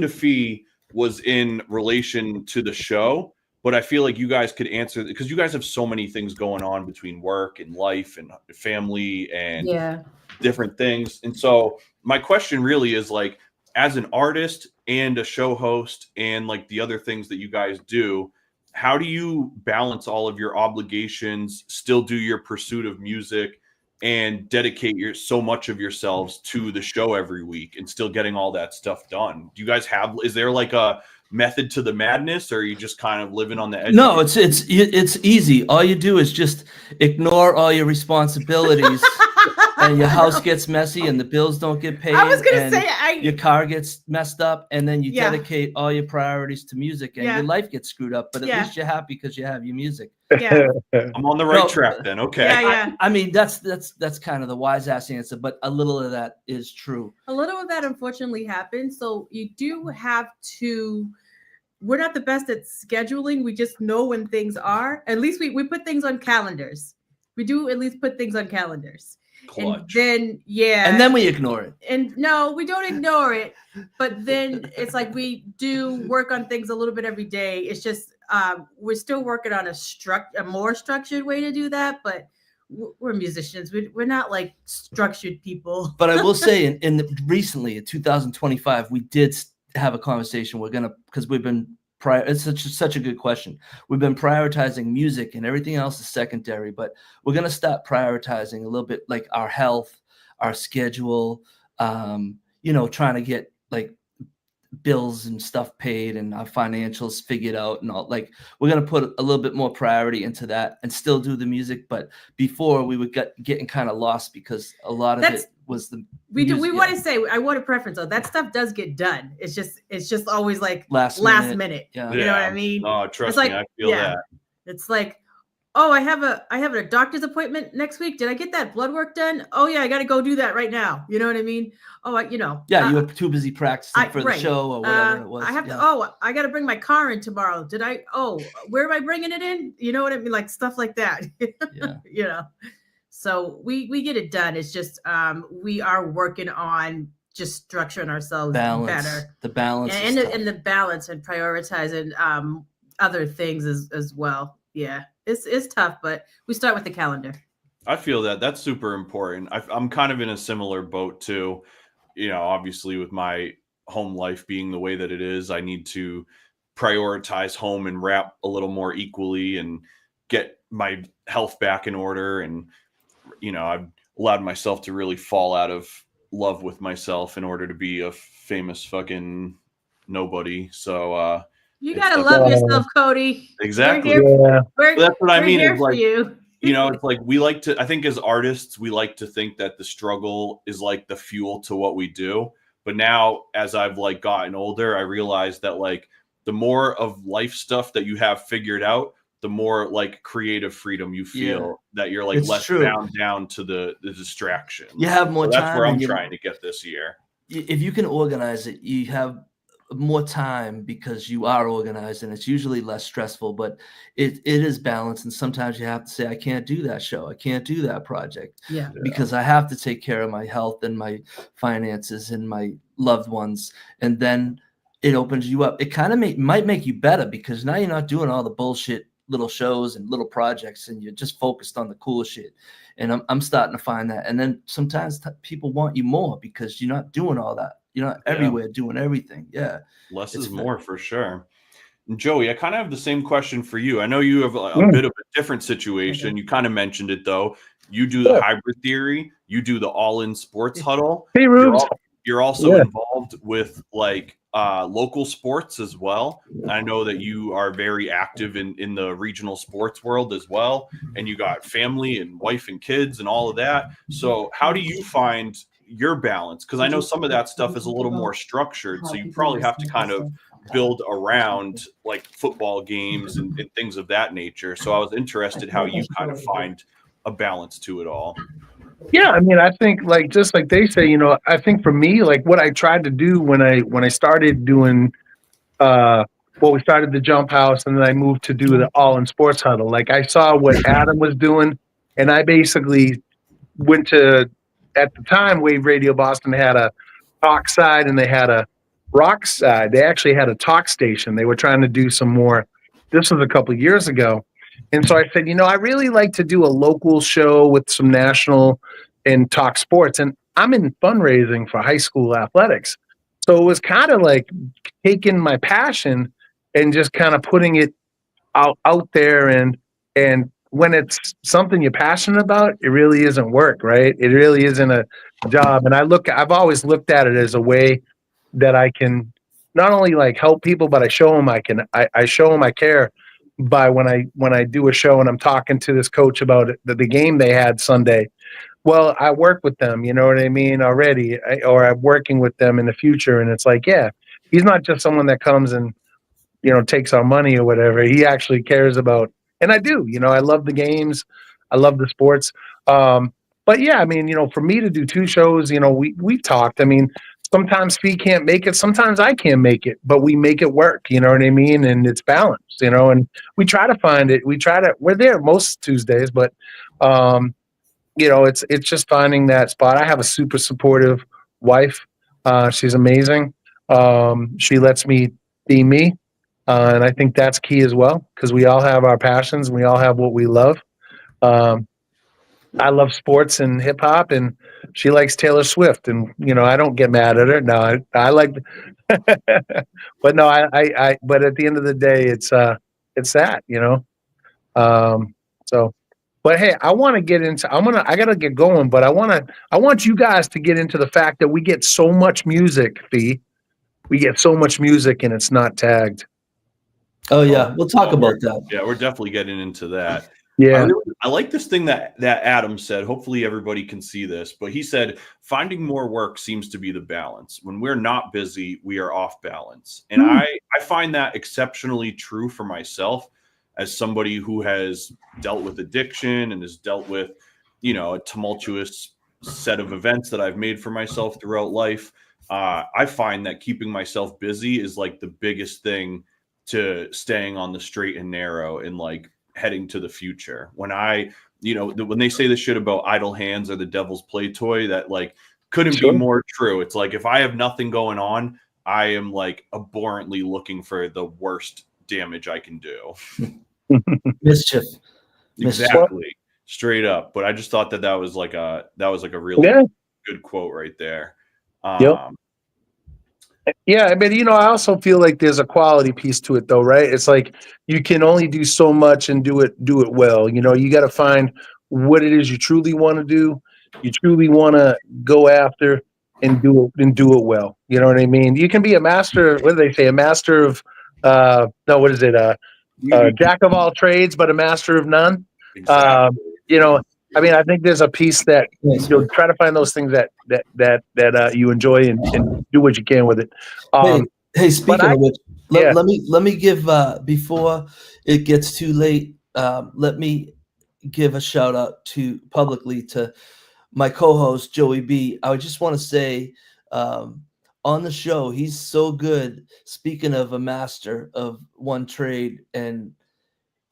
to Fee was in relation to the show, but I feel like you guys could answer because you guys have so many things going on between work and life and family and different things. And so my question really is like, as an artist and a show host and like the other things that you guys do, how do you balance all of your obligations, still do your pursuit of music, and dedicate so much of yourselves to the show every week and still getting all that stuff done? Do you guys is there like a method to the madness, or are you just kind of living on the edge? No, it's easy. All you do is just ignore all your responsibilities. And your house gets messy and the bills don't get paid. I was going to say, your car gets messed up, and then you dedicate all your priorities to music, and your life gets screwed up. But at least you're happy because you have your music. Yeah, I'm on the right track then. Okay. Yeah. I mean, that's kind of the wise ass answer, but a little of that is true. A little of that unfortunately happens. So you do have to. We're not the best at scheduling. We just know when things are. At least we put things on calendars. We do at least put things on calendars. Clutch. And then we ignore it. And no, we don't ignore it, but then it's like we do work on things a little bit every day. It's just we're still working on a more structured way to do that, but we're musicians. We're not like structured people. But I will say, recently in 2025, we did have a conversation. Because we've been it's such a good question. We've been prioritizing music and everything else is secondary, but we're going to start prioritizing a little bit like our health, our schedule, trying to get like bills and stuff paid and our financials figured out and all. Like we're going to put a little bit more priority into that and still do the music. But before we would getting kind of lost because a lot of it was the we want to say I want a preference though. That stuff does get done. It's just always like last minute. Yeah. You know what I mean? Oh, trust me, I feel that. It's like, oh, I have a doctor's appointment next week. Did I get that blood work done? Oh yeah, I got to go do that right now. You know what I mean? Oh, you were too busy practicing for the show or whatever it was. I have to. I got to bring my car in tomorrow. Where am I bringing it in? You know what I mean? Like stuff like that. Yeah. So we get it done. It's just we are working on just structuring ourselves better. The balance and the balance and prioritizing other things as well. Yeah, it's tough, but we start with the calendar. I feel that's super important. I'm kind of in a similar boat too. Obviously with my home life being the way that it is, I need to prioritize home and rap a little more equally and get my health back in order. And I've allowed myself to really fall out of love with myself in order to be a famous fucking nobody. So You it's gotta definitely- love yourself, Cody. Exactly. Yeah. We're, That's what I we're mean, here is for like, you. it's like we like to, I think as artists, we like to think that the struggle is like the fuel to what we do. But now as I've like gotten older, I realized that like the more of life stuff that you have figured out, the more like creative freedom you feel, that you're like It's less true. bound down to the distractions. You have more So that's time where I'm and trying to get this year. if you can organize it, you have more time because you are organized, and it's usually less stressful, but it is balanced. And sometimes you have to say, I can't do that show. I can't do that project Yeah. because I have to take care of my health and my finances and my loved ones. And then it opens you up. It kind of might make you better because now you're not doing all the bullshit little shows and little projects, and you're just focused on the cool shit. And I'm starting to find that. And then sometimes people want you more because you're not doing all that. You're not everywhere doing everything. Yeah. Less It's is fun. more for sure. And Joey, I kind of have the same question for you. I know you have a bit of a different situation. You kind of mentioned it though. You do the hybrid theory. You do the all-in sports huddle. Hey, Rubes. You're also Yeah. involved with like local sports as well. I know that you are very active in the regional sports world as well. And you got family and wife and kids and all of that. So how do you find your balance? Because I know some of that stuff is a little more structured. So you probably have to kind of build around like football games and things of that nature. So I was interested how you kind of find a balance to it all. Yeah, I mean, I think like just like they say, I think for me, like what I tried to do when I started doing we started the jump house and then I moved to do the all in sports huddle. Like I saw what Adam was doing, and I basically went to, at the time, WaveRadio Boston had a talk side and they had a rock side. They actually had a talk station. They were trying to do some more. This was a couple of years ago. And so I said, I really like to do a local show with some national and talk sports. And I'm in fundraising for high school athletics. So it was kind of like taking my passion and just kind of putting it out there. And when it's something you're passionate about, it really isn't work, right? It really isn't a job. And I've always looked at it as a way that I can not only like help people, but I show them I show them I care by when I do a show and I'm talking to this coach about the game they had Sunday. Well, I work with them, you know what I mean, already, or I'm working with them in the future. And it's like, yeah, he's not just someone that comes and, takes our money or whatever. He actually cares about, and I do, I love the games. I love the sports. But yeah, I mean, for me to do two shows, we've talked. I mean, sometimes Fee can't make it. Sometimes I can't make it, but we make it work. You know what I mean? And it's balanced, and we try to find it. We're there most Tuesdays, but, it's just finding that spot. I have a super supportive wife. She's amazing. She lets me be me. And I think that's key as well, because we all have our passions and we all have what we love. I love sports and hip hop, and she likes Taylor Swift. And, I don't get mad at her. No, I like, but no, but at the end of the day, it's that, so. But hey, I want to get into. I gotta get going, but I want you guys to get into the fact that we get so much music, Fee. We get so much music, and it's not tagged. Oh yeah, we'll talk about that. Yeah, we're definitely getting into that. Yeah, I like this thing that Adam said. Hopefully, everybody can see this, but he said finding more work seems to be the balance. When we're not busy, we are off balance, and I find that exceptionally true for myself. As somebody who has dealt with addiction and has dealt with, a tumultuous set of events that I've made for myself throughout life, I find that keeping myself busy is like the biggest thing to staying on the straight and narrow and like heading to the future. When when they say this shit about idle hands are the devil's play toy, that like couldn't be more true. It's like, if I have nothing going on, I am like abhorrently looking for the worst damage I can do. Mischief. Exactly. Straight up. But I just thought that was like a really good quote right there. Yeah, I mean, I also feel like there's a quality piece to it though, right? It's like you can only do so much and do it well. You got to find what it is you truly want to do, you truly want to go after, and do it well. You know what I mean? You can be a master. What do they say? A master of no, what is it? Jack of all trades, but a master of none. Exactly. You know, I mean, I think there's a piece that Thanks, you'll man. try to find those things that you enjoy and do what you can with it. Hey, speaking of which, yeah. let me give before it gets too late. Let me give a shout out publicly to my co-host Joey B. I just want to say on the show, he's so good. Speaking of a master of one trade, and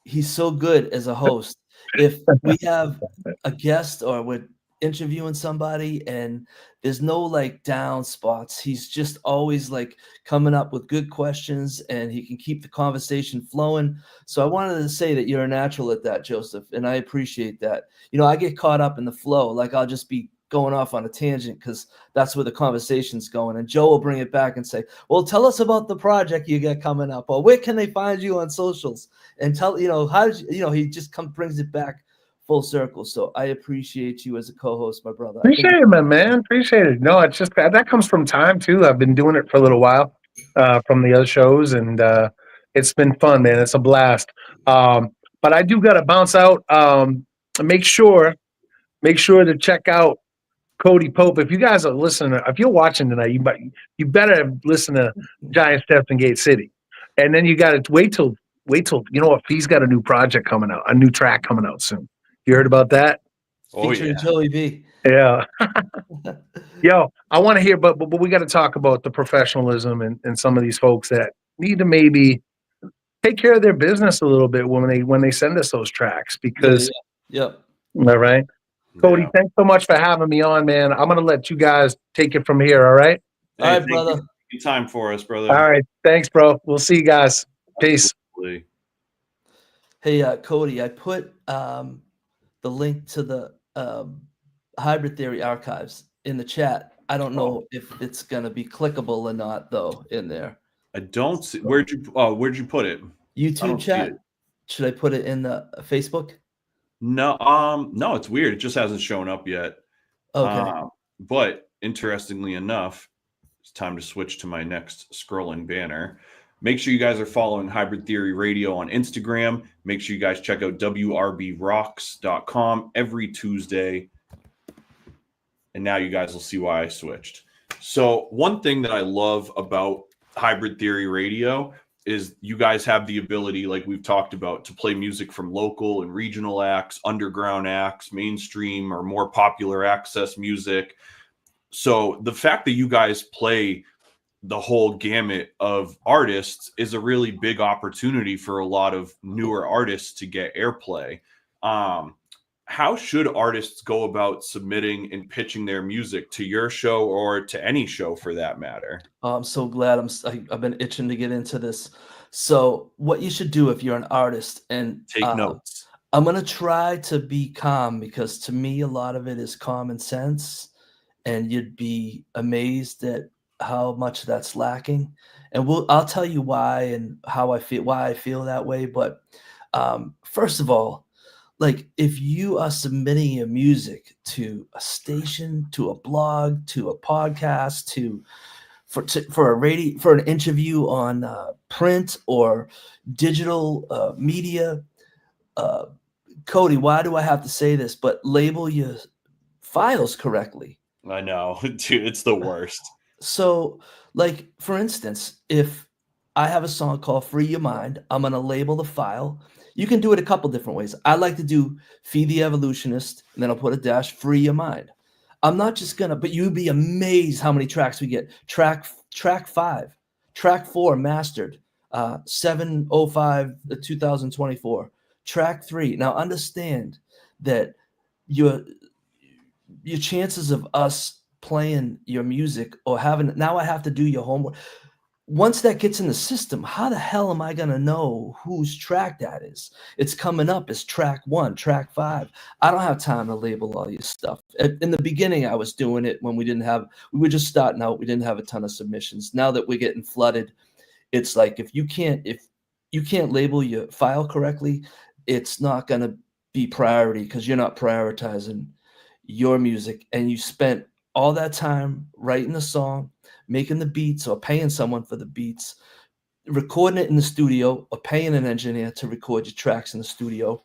he's so good as a host. If we have a guest or we're interviewing somebody and there's no like down spots, he's just always like coming up with good questions and he can keep the conversation flowing. So I wanted to say that you're a natural at that, Joseph, and I appreciate that. You know, I get caught up in the flow. Like I'll just be going off on a tangent because that's where the conversation's going. And Joe will bring it back and say, well, tell us about the project you got coming up, or where can they find you on socials? And tell, you know, how did you know, he just brings it back full circle. So I appreciate you as a co-host, my brother. Appreciate it, my man. Appreciate it. No, it's just that comes from time too. I've been doing it for a little while from the other shows, and it's been fun, man. It's a blast. But I do got to bounce out. Make sure to check out Cody Pope. If you guys are listening, if you're watching tonight, you better listen to Giant Steps in Gate City, and then you got to wait till you know what, he's got a new project coming out, a new track coming out soon. You heard about that? Featuring Joey B. Yeah. Yo, I want to hear, but we got to talk about the professionalism and some of these folks that need to maybe take care of their business a little bit when they send us those tracks, because Yep. All right. Cody, thanks so much for having me on, man. I'm going to let you guys take it from here. All right. All right, brother. Time for us, brother. All right. Thanks, bro. We'll see you guys. Peace. Absolutely. Hey, Cody, I put the link to the Hybrid Theory archives in the chat. I don't know if it's going to be clickable or not, though, in there. I don't see. Where'd you put it? YouTube chat. Should I put it in the Facebook? No, no, it's weird. It just hasn't shown up yet. Okay. But interestingly enough, it's time to switch to my next scrolling banner. Make sure you guys are following Hybrid Theory Radio on Instagram. Make sure you guys check out wrbrocks.com every Tuesday. And now you guys will see why I switched. So one thing that I love about Hybrid Theory Radio is you guys have the ability, like we've talked about, to play music from local and regional acts, underground acts, mainstream or more popular access music. So the fact that you guys play the whole gamut of artists is a really big opportunity for a lot of newer artists to get airplay. How should artists go about submitting and pitching their music to your show or to any show for that matter? I'm so glad I've been itching to get into this. So what you should do if you're an artist, and take notes. I'm going to try to be calm, because to me, a lot of it is common sense, and you'd be amazed at how much that's lacking. And I'll tell you why and why I feel that way. But first of all, like if you are submitting your music to a station, to a blog, to a podcast, for a radio, for an interview on print or digital media, Cody, why do I have to say this? But label your files correctly. I know, dude, it's the worst. So, like for instance, if I have a song called "Free Your Mind," I'm gonna label the file. You can do it a couple different ways. I like to do "Feed the Evolutionist," and then I'll put a dash "Free Your Mind." I'm not just gonna, but you'd be amazed how many tracks we get. Track 5, track 4 mastered, 7/05/2024. Track 3. Now understand that your chances of us playing your music or having, now I have to do your homework. Once that gets in the system, how the hell am I going to know whose track that is? It's coming up as track 1, track 5. I don't have time to label all your stuff. In the beginning, I was doing it when we were just starting out. We didn't have a ton of submissions. Now that we're getting flooded, it's like, if you can't label your file correctly, it's not going to be priority, because you're not prioritizing your music, and you spent all that time writing a song, making the beats, or paying someone for the beats, recording it in the studio, or paying an engineer to record your tracks in the studio,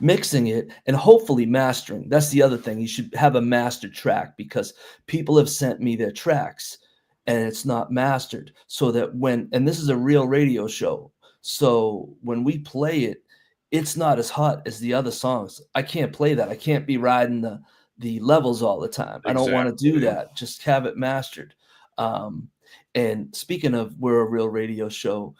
mixing it, and hopefully mastering. That's the other thing. You should have a mastered track, because people have sent me their tracks and it's not mastered. So that and this is a real radio show, so when we play it, it's not as hot as the other songs. I can't play that. I can't be riding the levels all the time. I don't want to do that. Just have it mastered. And speaking of, we're a real radio show.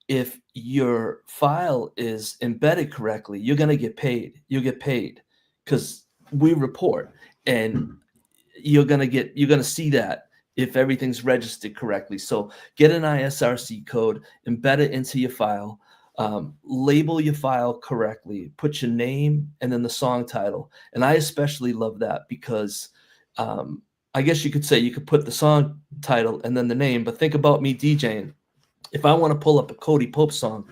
If your file is embedded correctly, you're going to get paid. You'll get paid because we report, and you're going to see that if everything's registered correctly. So get an ISRC code, embed it into your file, label your file correctly, put your name and then the song title. And I especially love that because I guess you could say you could put the song title and then the name, but think about me DJing. If I want to pull up a Cody Pope song,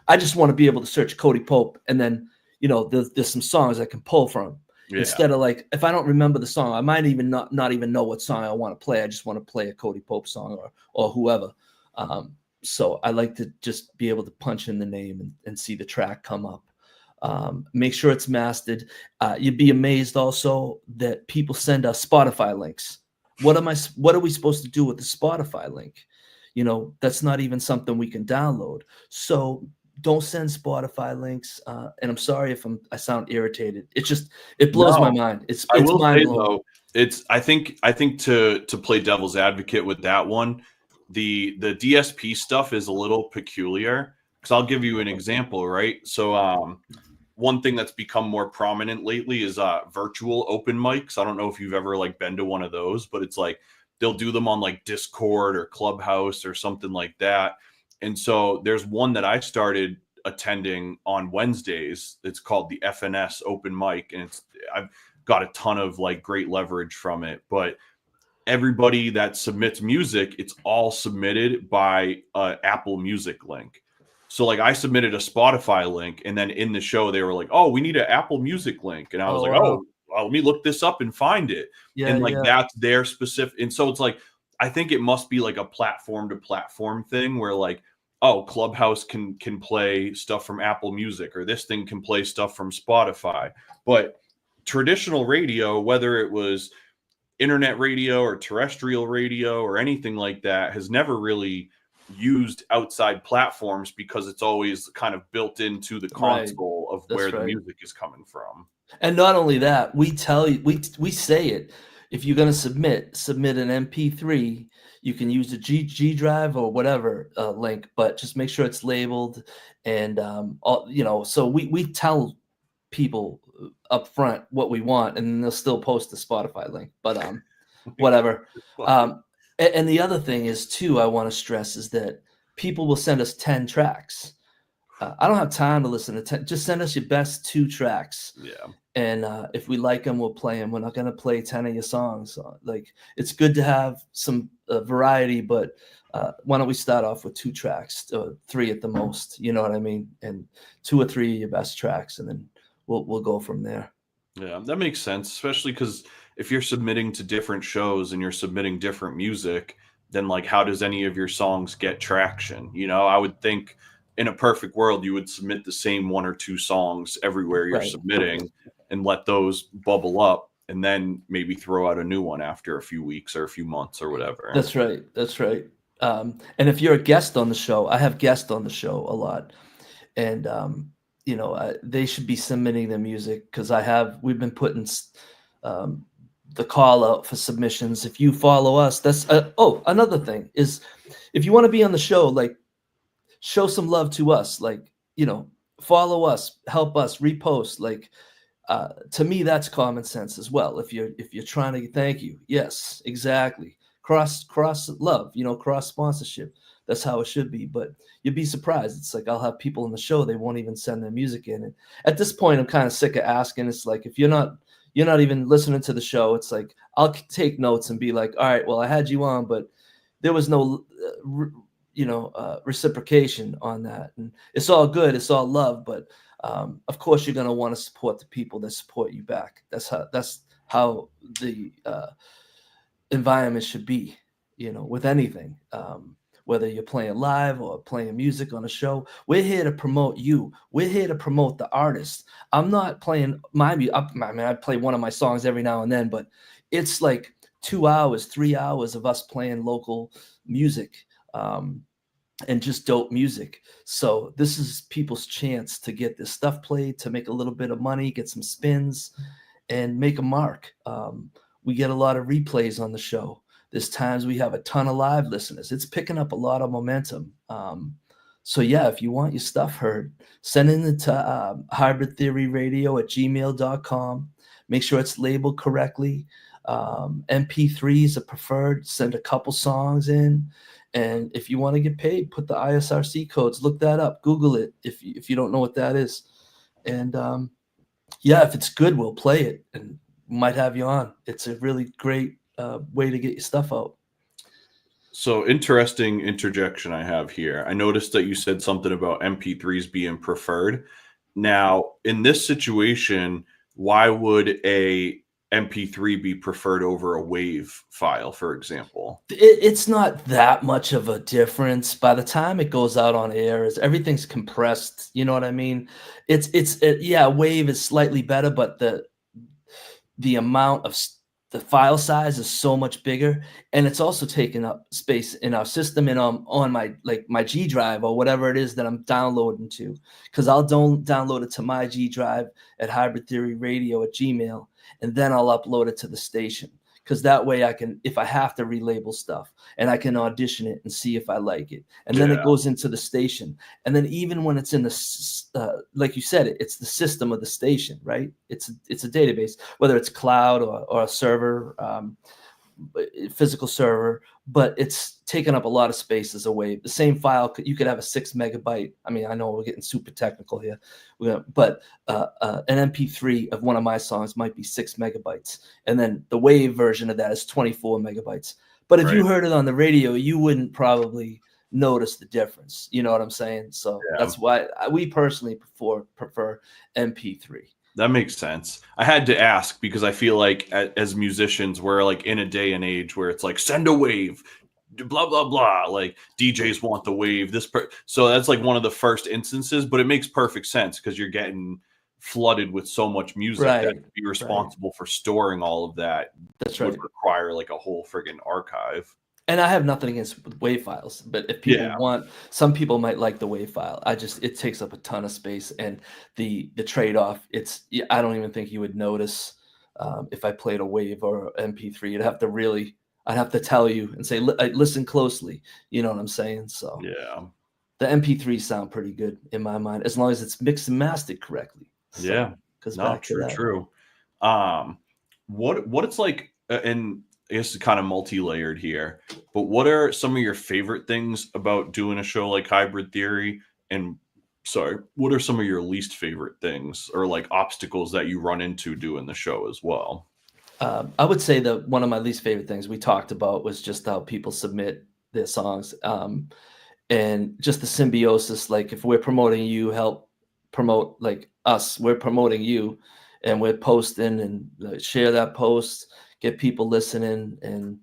I just want to be able to search Cody Pope, and then, there's some songs I can pull from. Yeah. Instead of, like, if I don't remember the song, I might even not even know what song I want to play. I just want to play a Cody Pope song or whoever. So I like to just be able to punch in the name and see the track come up. Make sure it's mastered. You'd be amazed also that people send us Spotify links. What are we supposed to do with the Spotify link? That's not even something we can download. So don't send Spotify links. And I'm sorry if I sound irritated. It blows my mind. It's mind blowing. I think to play devil's advocate with that one, the DSP stuff is a little peculiar, because I'll give you an example, right? So one thing that's become more prominent lately is virtual open mics. I don't know if you've ever been to one of those, but it's like they'll do them on Discord or Clubhouse or something like that. And so there's one that I started attending on Wednesdays. It's called the FNS open mic, and I've got a ton of great leverage from it. But everybody that submits music, it's all submitted by Apple Music link. So I submitted a Spotify link, and then in the show they were like, "Oh, we need an Apple Music link," and I was like, wow. "Oh, well, let me look this up and find it." That's their specific. And so it's I think it must be a platform to platform thing where Clubhouse can play stuff from Apple Music, or this thing can play stuff from Spotify. But traditional radio, whether it was internet radio or terrestrial radio or anything like that, has never really used outside platforms, because it's always kind of built into the console of where the music is coming from. And not only that, we tell you, we say it. If you're going to submit an MP3, you can use a G drive or whatever link, but just make sure it's labeled. And so we tell people up front what we want, and they'll still post the Spotify link. But whatever. And the other thing is too, I want to stress, is that people will send us 10 tracks. I don't have time to listen to 10. Just send us your best 2 tracks. Yeah. And if we like them, we'll play them. We're not going to play 10 of your songs. It's good to have some variety, but why don't we start off with 2 tracks, 3 at the most? You know what I mean? And 2 or 3 of your best tracks, and then we'll go from there. Yeah, that makes sense, especially because if you're submitting to different shows and you're submitting different music, then how does any of your songs get traction? I would think in a perfect world, you would submit the same 1 or 2 songs everywhere you're submitting, and let those bubble up, and then maybe throw out a new one after a few weeks or a few months or whatever. That's right. And if you're a guest on the show, I have guests on the show a lot, and they should be submitting their music, because we've been putting the call out for submissions. If you follow us, that's another thing is, if you want to be on the show, show some love to us, follow us, help us, repost. To me, that's common sense as well. If you're trying to, thank you. Yes, exactly. Cross love, cross sponsorship. That's how it should be. But you'd be surprised. It's I'll have people on the show, they won't even send their music in. And at this point, I'm kind of sick of asking. It's if you're not even listening to the show, it's I'll take notes and be all right, well, I had you on, but there was no reciprocation on that. And it's all good, it's all love, but of course you're going to want to support the people that support you back. That's how the environment should be, with anything. Whether you're playing live or playing music on a show, we're here to promote you. We're here to promote the artist. I'm not playing I play one of my songs every now and then, but it's like 2 hours, 3 hours of us playing local music, and just dope music. So this is people's chance to get this stuff played, to make a little bit of money, get some spins, and make a mark. We get a lot of replays on the show. There's times we have a ton of live listeners. It's picking up a lot of momentum. So yeah, if you want your stuff heard, send it to hybridtheoryradio@gmail.com. Make sure it's labeled correctly. MP3s are preferred. Send a couple songs in. And if you want to get paid, put the ISRC codes. Look that up. Google it if you don't know what that is. And yeah, if it's good, we'll play it and might have you on. It's a really great way to get your stuff out. So interesting interjection I have here. I noticed that you said something about MP3s being preferred. Now, in this situation, why would a MP3 be preferred over a WAV file, for example? It's not that much of a difference. By the time it goes out on air, everything's compressed. You know what I mean? Yeah, WAV is slightly better, but the amount of the file size is so much bigger, and it's also taking up space in our system and on my G drive or whatever it is that I'm downloading to, because I'll download it to my G drive at hybridtheoryradio@gmail, and then I'll upload it to the station, because that way I can, if I have to relabel stuff, and I can audition it and see if I like it, and then it goes into the station, and then even when it's in the like you said, it's the system of the station, right? It's a database, whether it's cloud or a server, physical server, but it's taken up a lot of space as a WAV. The same file, you could have a 6 megabyte. I mean, I know we're getting super technical here, but an MP3 of one of my songs might be 6 megabytes. And then the WAV version of that is 24 megabytes. But if you heard it on the radio, you wouldn't probably notice the difference. You know what I'm saying? So that's why we personally prefer MP3. That makes sense. I had to ask because I feel like as musicians, we're like in a day and age where it's like, send a wave, blah, blah, blah. Like DJs want the wave. So that's like one of the first instances, but it makes perfect sense because you're getting flooded with so much music that to be responsible for storing all of that. That's would require like a whole friggin' archive. And I have nothing against WAV files, but if people want, some people might like the WAV file. it takes up a ton of space, and the trade-off, I don't even think you would notice if I played a WAV or MP3. I'd have to tell you and say, listen closely. You know what I'm saying? So yeah, the MP3s sound pretty good in my mind, as long as it's mixed and mastered correctly. So, true. What it's like, and I guess it's kind of multi-layered here, but what are some of your favorite things about doing a show like Hybrid Theory? And what are some of your least favorite things or like obstacles that you run into doing the show as well? I would say that one of my least favorite things we talked about was just how people submit their songs, and just the symbiosis. Like if we're promoting you, help promote like us, we're promoting you, and we're posting and share that post, get people listening and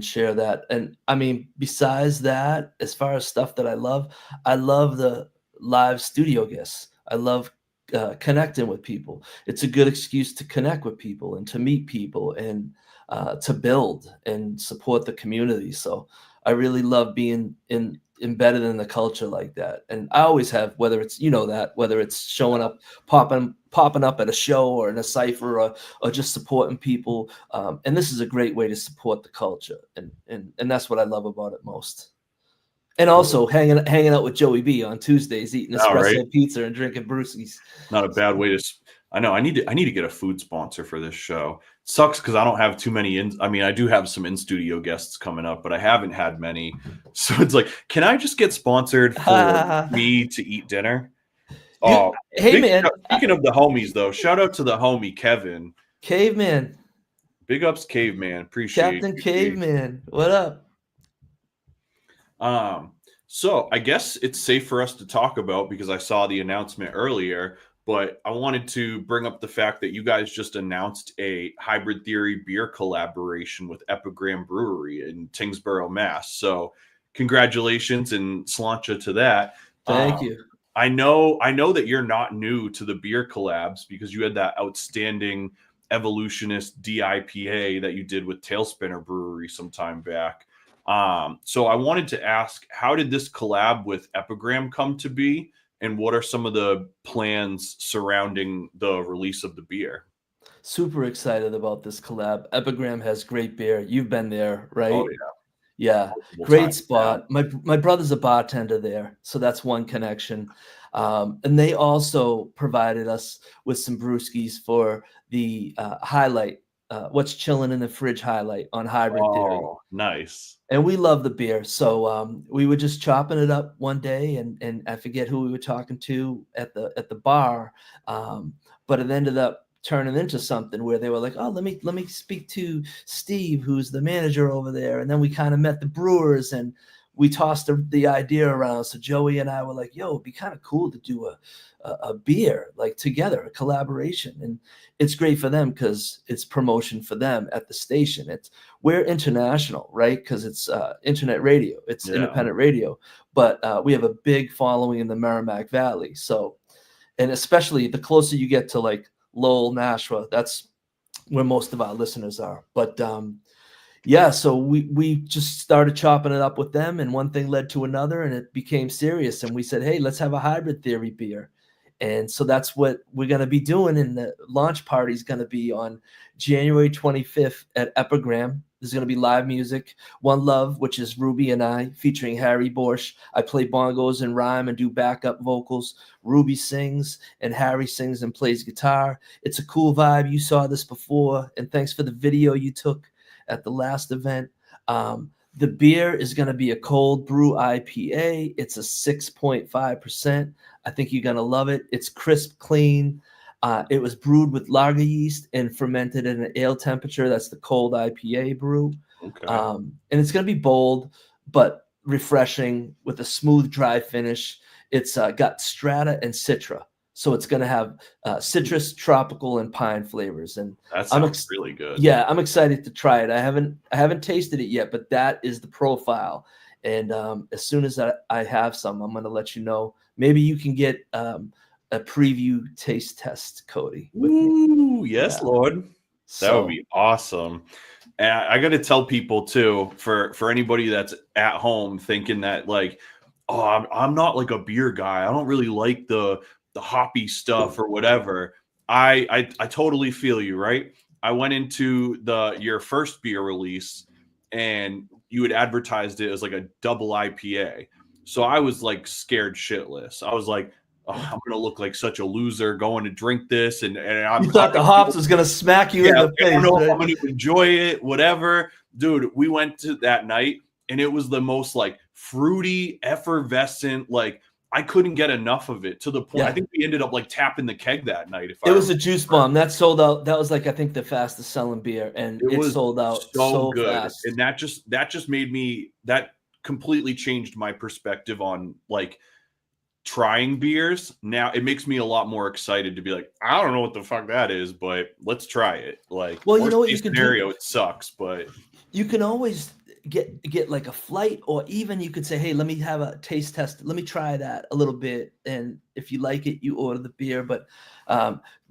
share that. And I mean, besides that, as far as stuff that I love the live studio guests. I love connecting with people. It's a good excuse to connect with people and to meet people and to build and support the community. So I really love being embedded in the culture like that. And I always have, whether it's, whether it's showing up, popping up at a show or in a cypher or just supporting people. And this is a great way to support the culture. And that's what I love about it most. And also hanging out with Joey B on Tuesdays, eating espresso pizza and drinking brewskis. Not a bad way to. I know I need to get a food sponsor for this show. It sucks because I don't have too many. I do have some in studio guests coming up, but I haven't had many. So it's like, can I just get sponsored for me to eat dinner? Oh, hey man! Speaking of the homies, though, shout out to the homie Kevin. Caveman. Big ups, Caveman. Appreciate Captain Caveman. What up? So I guess it's safe for us to talk about, because I saw the announcement earlier, but I wanted to bring up the fact that you guys just announced a Hybrid Theory beer collaboration with Epigram Brewery in Tingsboro, Mass. So congratulations and sláinte to that. Thank you. I know that you're not new to the beer collabs because you had that outstanding Evolutionist DIPA that you did with Tailspinner Brewery some time back. So I wanted to ask, how did this collab with Epigram come to be? And what are some of the plans surrounding the release of the beer? Super excited about this collab. Epigram has great beer. You've been there, right? Oh, Yeah, multiple great times spot. My brother's a bartender there, so that's one connection. And they also provided us with some brewskis for the highlight. What's chilling in the fridge highlight on Hybrid Theory. Oh, nice. And we love the beer. So we were just chopping it up one day, and I forget who we were talking to at the bar, but it ended up turning into something where they were like, "Oh, let me speak to Steve, who's the manager over there," and then we kind of met the brewers and we tossed the idea around. So Joey and I were like, "Yo, it'd be kind of cool to do a beer like together, a collaboration," and it's great for them because it's promotion for them at the station. We're international, right? Because it's internet radio, it's independent radio, but we have a big following in the Merrimack Valley. So, and especially the closer you get to like Lowell, Nashua, that's where most of our listeners are. But yeah, so we just started chopping it up with them, and one thing led to another, and it became serious. And we said, hey, let's have a Hybrid Theory beer. And so that's what we're going to be doing. And the launch party is going to be on January 25th at Epigram. There's going to be live music. One Love, which is Ruby and I, featuring Harry Borsch. I play bongos and rhyme and do backup vocals. Ruby sings and Harry sings and plays guitar. It's a cool vibe. You saw this before. And thanks for the video you took at the last event. The beer is going to be a cold brew IPA. It's a 6.5%. I think you're going to love it. It's crisp, clean. It was brewed with lager yeast and fermented at an ale temperature. That's the cold IPA brew. Okay. And it's going to be bold, but refreshing with a smooth, dry finish. It's got strata and citra. So it's going to have citrus, tropical, and pine flavors. And that sounds really good. Yeah, I'm excited to try it. I haven't tasted it yet, but that is the profile. And as soon as I have some, I'm going to let you know. Maybe you can get a preview taste test, Cody. Ooh, yes, yeah. Lord. That would be awesome. And I got to tell people too, for anybody that's at home thinking that like, oh, I'm not like a beer guy. I don't really like the hoppy stuff or whatever. I totally feel you, right? I went into your first beer release and you had advertised it as like a double IPA. So I was like scared shitless. I was like, oh, I'm gonna look like such a loser going to drink this, and you thought the hops was gonna smack you in the face. I don't know if I'm gonna enjoy it, whatever. Dude, we went to that night and it was the most like fruity, effervescent, like I couldn't get enough of it to the point. I think we ended up like tapping the keg that night. It was a juice bomb that sold out. That was like, I think the fastest selling beer, and it sold out so good. Fast. And that just made me, that completely changed my perspective on like trying beers. Now it makes me a lot more excited to be like, I don't know what the fuck that is, but let's try it. Like, well, you know what you can do? It sucks, but you can always get like a flight, or even you could say, hey, let me have a taste test, let me try that a little bit, and if you like it, you order the beer. But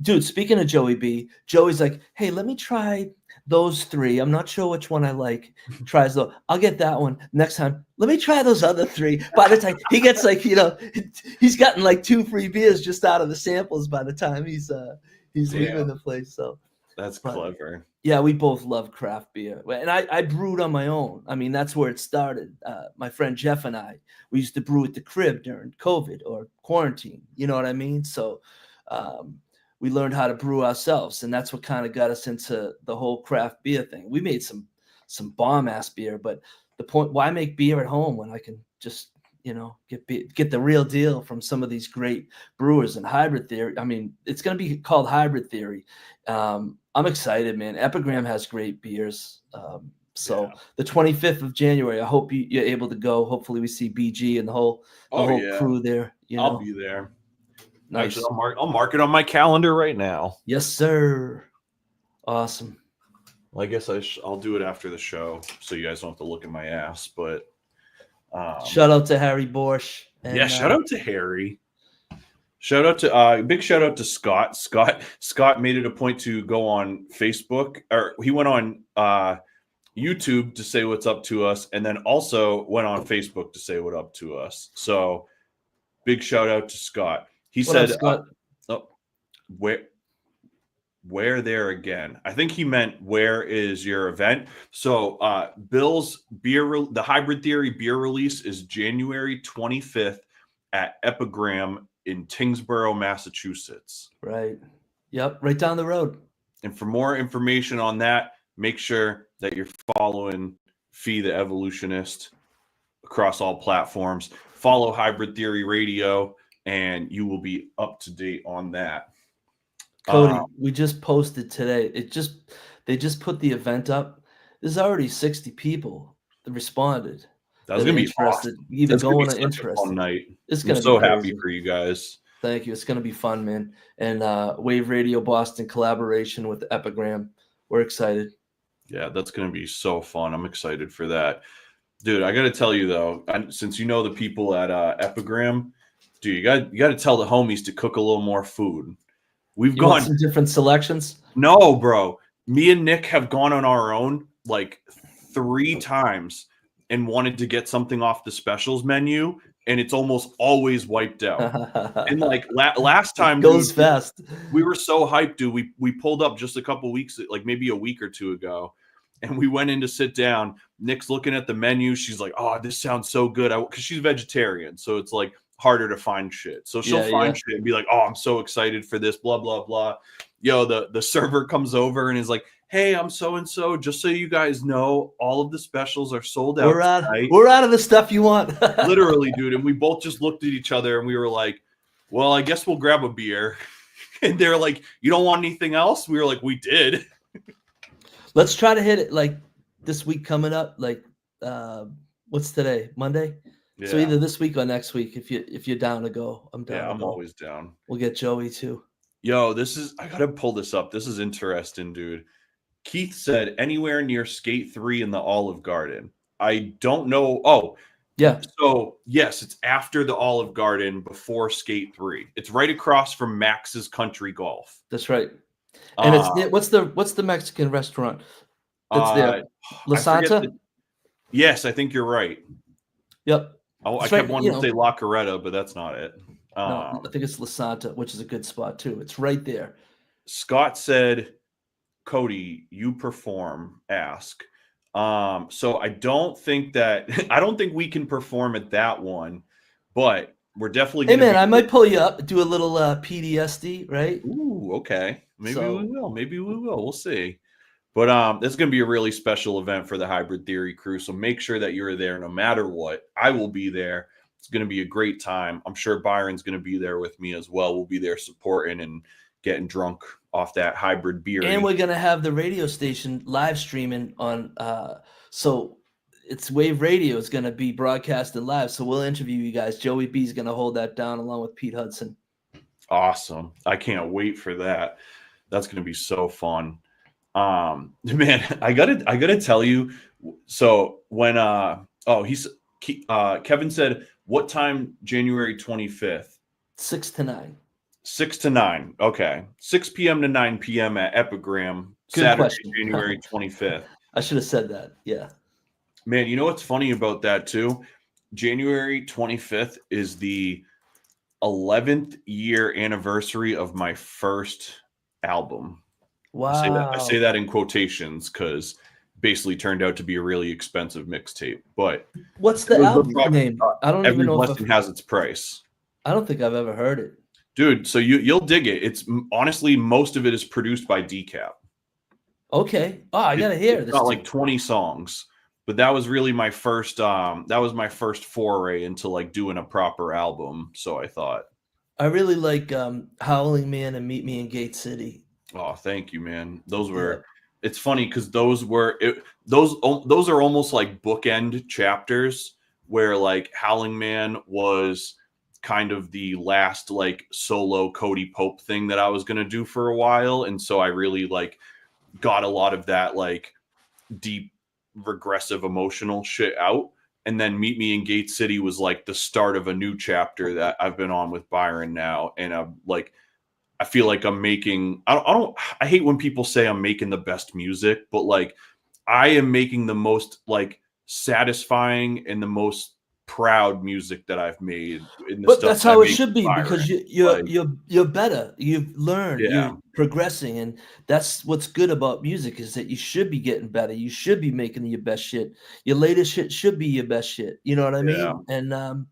dude, speaking of Joey B, Joey's like, hey, let me try those three, I'm not sure which one I like. Tries though, I'll get that one next time, let me try those other three. By the time he gets like, he's gotten like 2 free beers just out of the samples by the time he's leaving the place. So that's clever. Yeah, we both love craft beer. And I brewed on my own. I mean, that's where it started. My friend Jeff and I, we used to brew at the crib during COVID or quarantine. You know what I mean? So we learned how to brew ourselves. And that's what kind of got us into the whole craft beer thing. We made some bomb-ass beer. But the point, why make beer at home when I can just, get the real deal from some of these great brewers? And Hybrid Theory, I mean, it's going to be called Hybrid Theory. I'm excited, man. Epigram has great beers. The 25th of January, I hope you're able to go. Hopefully we see BG and the whole crew there. I'll be there. Nice. Actually, I'll mark it on my calendar right now. Yes, sir. Awesome. Well, I guess I'll do it after the show, so you guys don't have to look at my ass. But shout out to Harry Borsch. And, shout out to Harry. Shout out to big shout out to Scott. Scott made it a point to go on Facebook, or he went on YouTube to say what's up to us, and then also went on Facebook to say what up to us. So big shout out to Scott. He said, Scott? Where there again? I think he meant where is your event? So Bill's the Hybrid Theory beer release is January 25th at Epigram in Tingsboro, Massachusetts. Right. Yep. Right down the road. And for more information on that, make sure that you're following Fee the Evolutionist across all platforms. Follow Hybrid Theory Radio, and you will be up to date on that. Cody, we just posted today. They just put the event up. There's already 60 people that responded. That's gonna be awesome. Even going to interest. Fun night. It's gonna be so crazy. Happy for you guys. Thank you. It's gonna be fun, man. And WaveRadio Boston collaboration with Epigram. We're excited. Yeah, that's gonna be so fun. I'm excited for that, dude. I gotta tell you though, since you know the people at Epigram, dude, you got to tell the homies to cook a little more food. We've gone some different selections. No, bro. Me and Nick have gone on our own like 3 times and wanted to get something off the specials menu, and it's almost always wiped out. And like last time, goes fast. We were so hyped, dude. We pulled up just a couple weeks, like maybe a week or 2 ago, and we went in to sit down. Nick's looking at the menu. She's like, "Oh, this sounds so good," because she's vegetarian, so it's like harder to find shit. So she'll find shit and be like, "Oh, I'm so excited for this." Blah blah blah. Yo, the server comes over and is like, "Hey, I'm so and so. Just so you guys know, all of the specials are sold out. We're out of the stuff you want." Literally, dude. And we both just looked at each other and we were like, "Well, I guess we'll grab a beer." And they're like, "You don't want anything else?" We were like, "We did." Let's try to hit it like this week coming up. Like, what's today? Monday. Yeah. So either this week or next week, if you're down to go, I'm down. Yeah, I'm always down. We'll get Joey too. Yo, I gotta pull this up. This is interesting, dude. Keith said anywhere near Skate 3 in the Olive Garden. I don't know. Oh, yeah. So yes, it's after the Olive Garden, before Skate 3. It's right across from Max's Country Golf. That's right. And it's what's the Mexican restaurant that's there? La Santa? Yes, I think you're right. Yep. I kept wanting to say La Carreta, but that's not it. No, I think it's La Santa, which is a good spot too. It's right there. Scott said, "Cody, you perform, ask." So I don't think we can perform at that one, but we're definitely Hey man, I might pull you up, do a little PTSD, right? Ooh, okay. Maybe we will. We'll see. But it's going to be a really special event for the Hybrid Theory crew. So make sure that you're there no matter what. I will be there. It's going to be a great time. I'm sure Byron's going to be there with me as well. We'll be there supporting and getting drunk off that hybrid beer. And we're going to have the radio station live streaming on. So it's Wave Radio is going to be broadcasted live. So we'll interview you guys. Joey B is going to hold that down along with Pete Hudson. Awesome. I can't wait for that. That's going to be so fun. Man, I gotta tell you. So when Kevin said, what time? January 25th. 6 to 9. 6 to 9. Okay, 6 p.m. to 9 p.m. at Epigram. Good Saturday, question. January 25th. I should have said that. Yeah. Man, you know what's funny about that too? January 25th is the 11th year anniversary of my first album. Wow. I say that in quotations because basically turned out to be a really expensive mixtape. But what's the album name? I don't even know. Every blessing has its price. I don't think I've ever heard it. Dude, so you'll dig it. It's honestly, most of it is produced by Decap. Okay. Oh, I gotta hear this. Got like 20 songs, but that was really my first. That was my first foray into like doing a proper album. So I thought. I really like Howling Man and Meet Me in Gate City. Oh, thank you, man. Those were. Yeah. It's funny because those are almost like bookend chapters where like Howling Man was kind of the last like solo Cody Pope thing that I was going to do for a while. And so I really like got a lot of that like deep regressive emotional shit out. And then Meet Me in Gate City was like the start of a new chapter that I've been on with Byron now. And I'm like, I feel like I'm making, I hate when people say I'm making the best music, but like I am making the most like satisfying and the most proud music that I've made in the But stuff that's that I how it make should with be, Byron. because Like, you're better. You've learned. yeah, You're progressing, and that's what's good about music, is that you should be getting better. You should be making your best shit. Your latest shit should be your best shit. You know what I yeah, mean?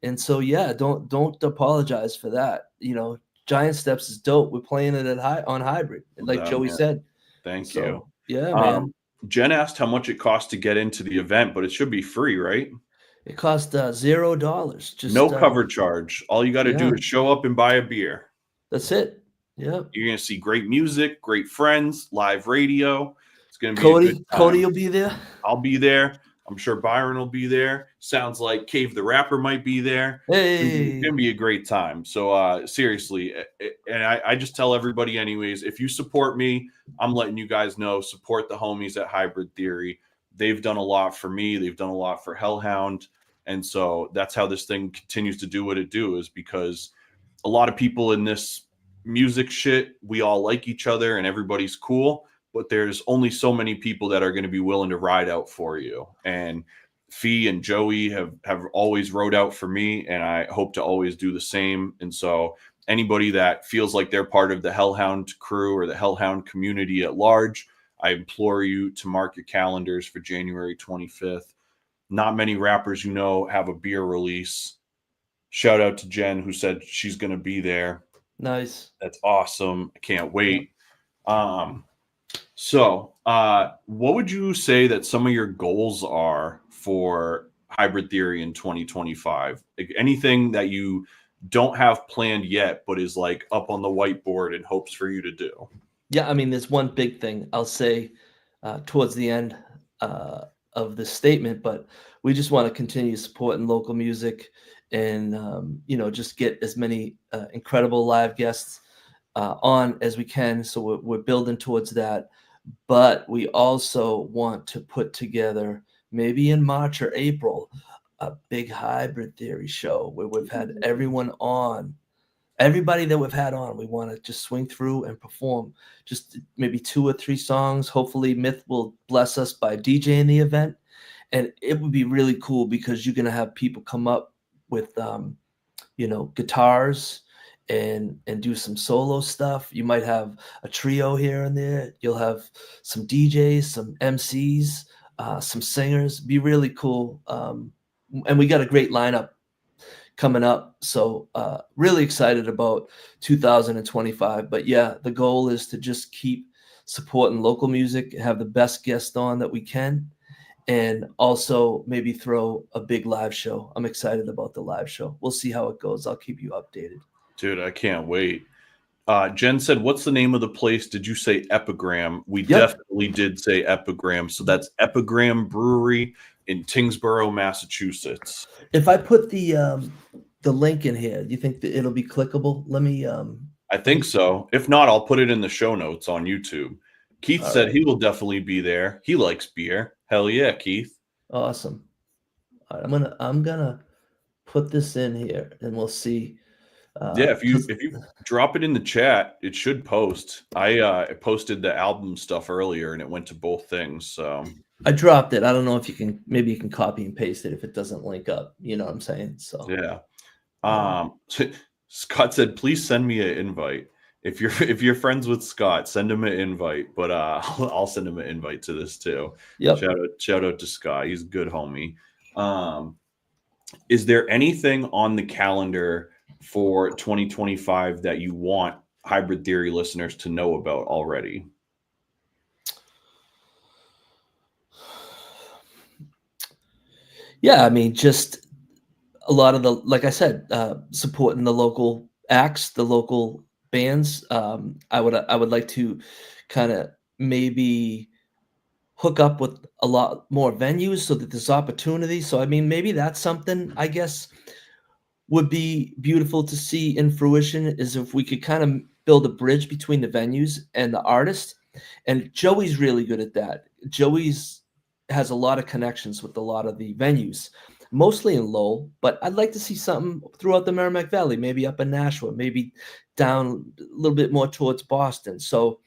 And so yeah, don't apologize for that. You know, Giant Steps is dope. We're playing it on Hybrid, like that, Joey man. said. Thank you. So yeah, man. Jen asked how much it costs to get into the event, but it should be free, right? It cost $0. Just No cover charge. All you got to do yeah. is show up and buy a beer. That's it. Yeah. You're going to see great music, great friends, live radio. It's going to be a good time. Cody will be there. I'll be there. I'm sure Byron will be there. Sounds like Cave the Rapper might be there. Hey. It's going to be a great time. So seriously, and I just tell everybody anyways, if you support me, I'm letting you guys know, support the homies at Hybrid Theory. They've done a lot for me. They've done a lot for Hellhound. And so that's how this thing continues to do what it do, is because a lot of people in this music shit, we all like each other and everybody's cool, but there's only so many people that are going to be willing to ride out for you. And Fee and Joey have always rode out for me, and I hope to always do the same. And so anybody that feels like they're part of the Hellhound crew or the Hellhound community at large, I implore you to mark your calendars for January 25th. Not many rappers, have a beer release. Shout out to Jen, who said she's going to be there. Nice. That's awesome. I can't wait. So what would you say that some of your goals are for Hybrid Theory in 2025? Like anything that you don't have planned yet, but is like up on the whiteboard and hopes for you to do? Yeah, I mean, there's one big thing I'll say towards the end of this statement, but we just want to continue supporting local music and, just get as many incredible live guests on as we can. So we're building towards that. But we also want to put together, maybe in March or April, a big Hybrid Theory show where we've had everyone on. Everybody that we've had on, we want to just swing through and perform just maybe 2 or 3 songs. Hopefully Myth will bless us by DJing the event. And it would be really cool because you're going to have people come up with, guitars and do some solo stuff. You might have a trio here and there. You'll have some DJs, some MCs, some singers. Be really cool. And we got a great lineup coming up. So really excited about 2025. But yeah, the goal is to just keep supporting local music, have the best guest on that we can, and also maybe throw a big live show. I'm excited about the live show. We'll see how it goes. I'll keep you updated. Dude, I can't wait. Jen said, what's the name of the place? Did you say Epigram? We Yep. definitely did say Epigram. So that's Epigram Brewery in Tingsboro, Massachusetts. If I put the link in here, do you think that it'll be clickable? Let me I think so. If not, I'll put it in the show notes on YouTube. Keith All said right. he will definitely be there. He likes beer. Hell yeah, Keith. Awesome. All right, I'm gonna put this in here and we'll see. Yeah, if you drop it in the chat, it should post. I posted the album stuff earlier and it went to both things. So I dropped it. I don't know if you can, maybe you can copy and paste it if it doesn't link up. You know what I'm saying? So yeah. Scott said, please send me an invite. If you're friends with Scott, send him an invite. But I'll send him an invite to this too. Yep. Shout out to Scott. He's a good homie. Is there anything on the calendar for 2025 that you want Hybrid Theory listeners to know about already? Yeah, I mean, just a lot of the, like I said, supporting the local acts, the local bands. I would like to kind of maybe hook up with a lot more venues so that there's opportunity. So I mean, maybe that's something, I guess. would be beautiful to see in fruition is if we could kind of build a bridge between the venues and the artist. And Joey's really good at that. Joey's has a lot of connections with a lot of the venues, mostly in Lowell, but I'd like to see something throughout the Merrimack Valley, maybe up in Nashua, maybe down a little bit more towards Boston. So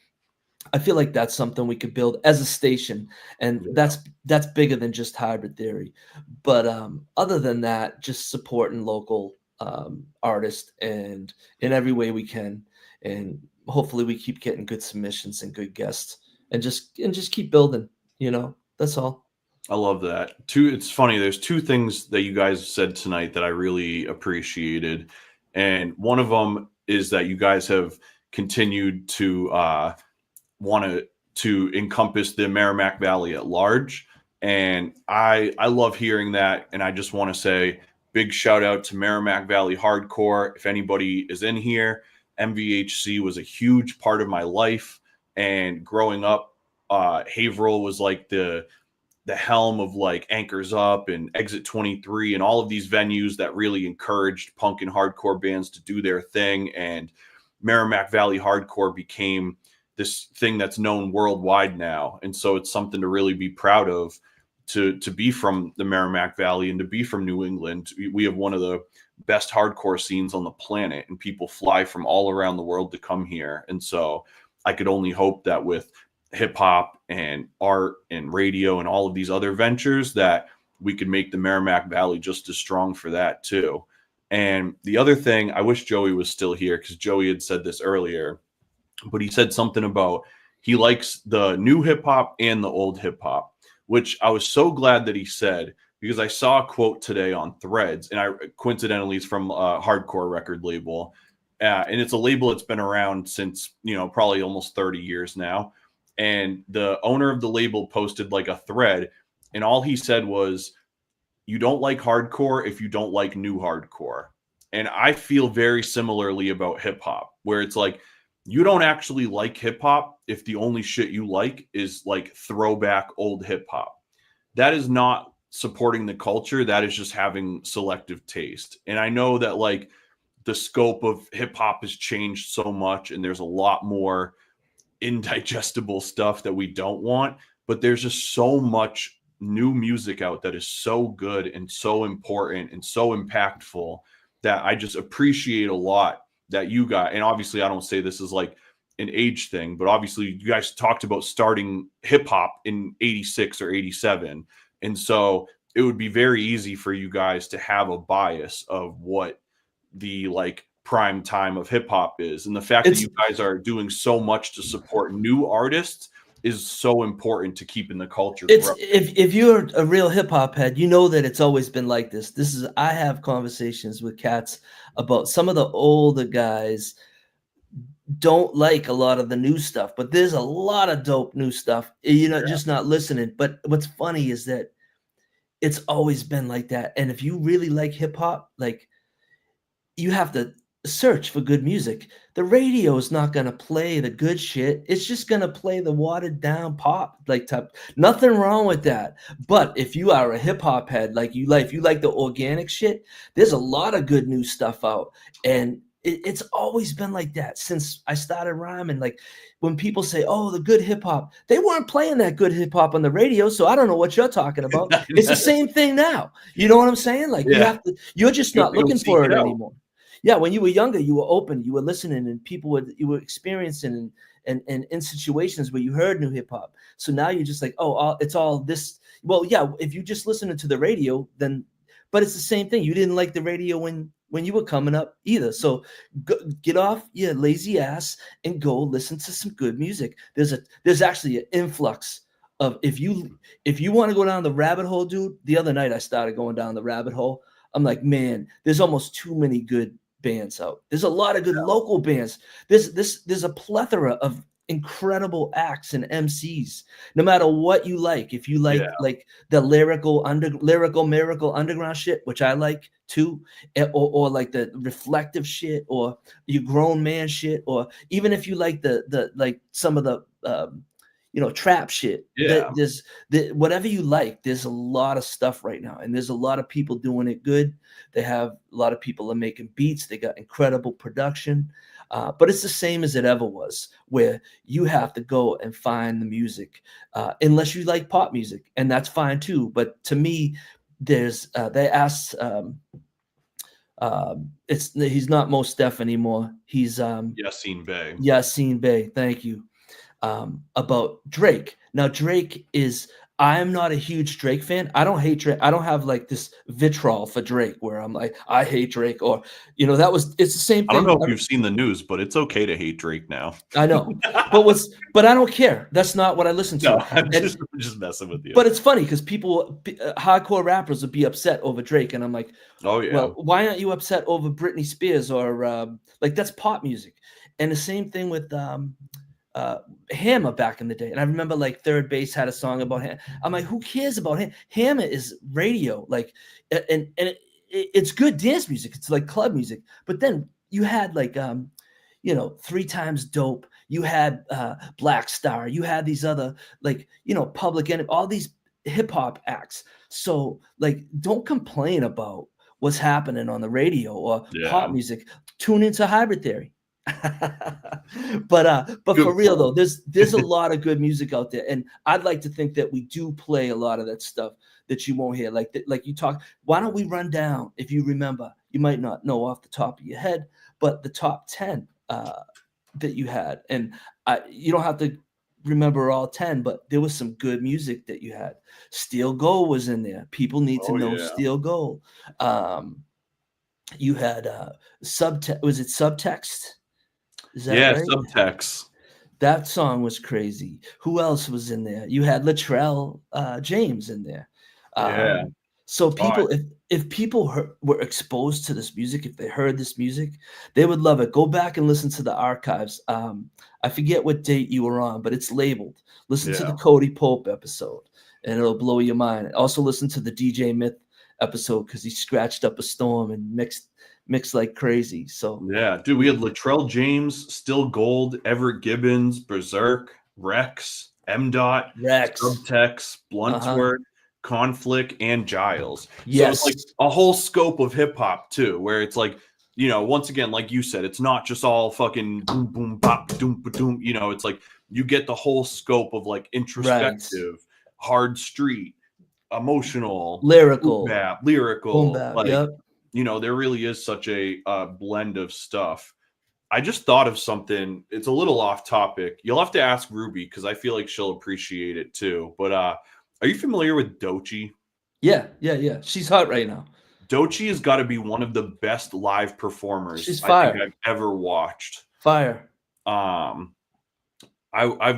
I feel like that's something we could build as a station, and that's bigger than just Hybrid Theory. But other than that, just supporting local artists and in every way we can, and hopefully we keep getting good submissions and good guests, and just keep building. That's all. I love that. It's funny. There's two things that you guys said tonight that I really appreciated, and one of them is that you guys have continued to want to encompass the Merrimack Valley at large, and I love hearing that. And I just want to say big shout out to Merrimack Valley Hardcore. If anybody is in here, MVHC was a huge part of my life, and growing up, Haverhill was like the helm of like Anchors Up and Exit 23 and all of these venues that really encouraged punk and hardcore bands to do their thing. And Merrimack Valley Hardcore became this thing that's known worldwide now. And so it's something to really be proud of, to be from the Merrimack Valley and to be from New England. We have one of the best hardcore scenes on the planet, and people fly from all around the world to come here. And so I could only hope that with hip hop and art and radio and all of these other ventures that we could make the Merrimack Valley just as strong for that too. And the other thing, I wish Joey was still here, because Joey had said this earlier, but he said something about he likes the new hip hop and the old hip hop, which I was so glad that he said, because I saw a quote today on Threads, and I coincidentally it's from a hardcore record label. And it's a label that's been around since, probably almost 30 years now. And the owner of the label posted like a thread, and all he said was, you don't like hardcore if you don't like new hardcore. And I feel very similarly about hip hop, where it's like, you don't actually like hip hop if the only shit you like is like throwback old hip hop. That is not supporting the culture. That is just having selective taste. And I know that like the scope of hip hop has changed so much, and there's a lot more indigestible stuff that we don't want, but there's just so much new music out that is so good and so important and so impactful that I just appreciate a lot that you got. And obviously I don't say this is like an age thing, but obviously you guys talked about starting hip hop in 86 or 87. And so it would be very easy for you guys to have a bias of what the like prime time of hip hop is. And the fact that you guys are doing so much to support new artists is so important to keeping the culture growing. If you're a real hip hop head, you know that it's always been like this. I have conversations with cats about some of the older guys don't like a lot of the new stuff, but there's a lot of dope new stuff. Just not listening. But what's funny is that it's always been like that. And if you really like hip hop, like, you have to search for good music. The radio is not going to play the good shit. It's just going to play the watered down pop like type. Nothing wrong with that. But if you are a hip hop head, if you like the organic shit, there's a lot of good new stuff out. And it's always been like that since I started rhyming. Like when people say, oh, the good hip hop, they weren't playing that good hip hop on the radio. So I don't know what you're talking about. It's the same thing now. You know what I'm saying? Like you're just not looking for it anymore. Yeah, when you were younger, you were open, you were listening, and you were experiencing and in situations where you heard new hip hop. So now you're just like, it's all this. Well, yeah, if you just listen to the radio, then, but it's the same thing. You didn't like the radio when you were coming up either. So get off your lazy ass and go listen to some good music. There's actually an influx of if you want to go down the rabbit hole, dude. The other night I started going down the rabbit hole. I'm like, man, there's almost too many good bands out. There's a lot of good local bands. There's a plethora of incredible acts and MCs. No matter what you like, if you like the lyrical miracle underground shit, which I like too, or like the reflective shit, or you grown man shit, or even if you like the like some of the trap shit. Yeah. There's whatever you like. There's a lot of stuff right now, and there's a lot of people doing it good. They have a lot of people are making beats. They got incredible production, but it's the same as it ever was, where you have to go and find the music, unless you like pop music, and that's fine too. But to me, there's they asked. He's not Mos Def anymore. He's Yassine Bey. Yassine Bey. Thank you. About Drake. Now, I am not a huge Drake fan. I don't hate Drake. I don't have like this vitriol for Drake where I'm like, I hate Drake, or it's the same thing. I don't know if you've seen the news, but it's okay to hate Drake now. I know, but I don't care. That's not what I listen to. No, I'm just messing with you. But it's funny because hardcore rappers would be upset over Drake, and I'm like, oh yeah. Well, why aren't you upset over Britney Spears or that's pop music? And the same thing with Hammer back in the day. And I remember like Third Base had a song about him. I'm like, who cares about him? Hammer is radio, like, and it's good dance music. It's like club music. But then you had like, 3 Times Dope. You had Black Star. You had these other Public Enemy, all these hip hop acts. So like, don't complain about what's happening on the radio or pop music. Tune into Hybrid Theory. but good for real though, there's a lot of good music out there, and I'd like to think that we do play a lot of that stuff that you won't hear, like you talk. Why don't we run down, if you remember, you might not know off the top of your head, but the top 10 that you had, and you don't have to remember all 10, but there was some good music that you had. Steel Gold was in there. People need to know Steel Gold. You had Subtext. Was it Subtext? Is that right? Subtext. That song was crazy. Who else was in there? You had Latrell James in there. So people, if people were exposed to this music, if they heard this music, they would love it. Go back and listen to the archives. I forget what date you were on, but it's labeled. Listen to the Cody Pope episode, and it'll blow your mind. Also listen to the DJ Myth episode, because he scratched up a storm and mixed like crazy. So yeah, dude, we had Latrell James, Still Gold, Everett Gibbons, Berserk, Rex, M-Dot, Subtext, Bluntsworth, Conflict, and Giles. Yes. So it's like a whole scope of hip hop too, where it's like, once again, like you said, it's not just all fucking boom boom bop doom doom. It's like you get the whole scope of like introspective, hard street, emotional, lyrical, boom bap, like there really is such a blend of stuff. I just thought of something. It's a little off topic. You'll have to ask Ruby, because I feel like she'll appreciate it too. But are you familiar with Doechii? Yeah. She's hot right now. Doechii has got to be one of the best live performers She's fire. I think I've ever watched. Fire. I've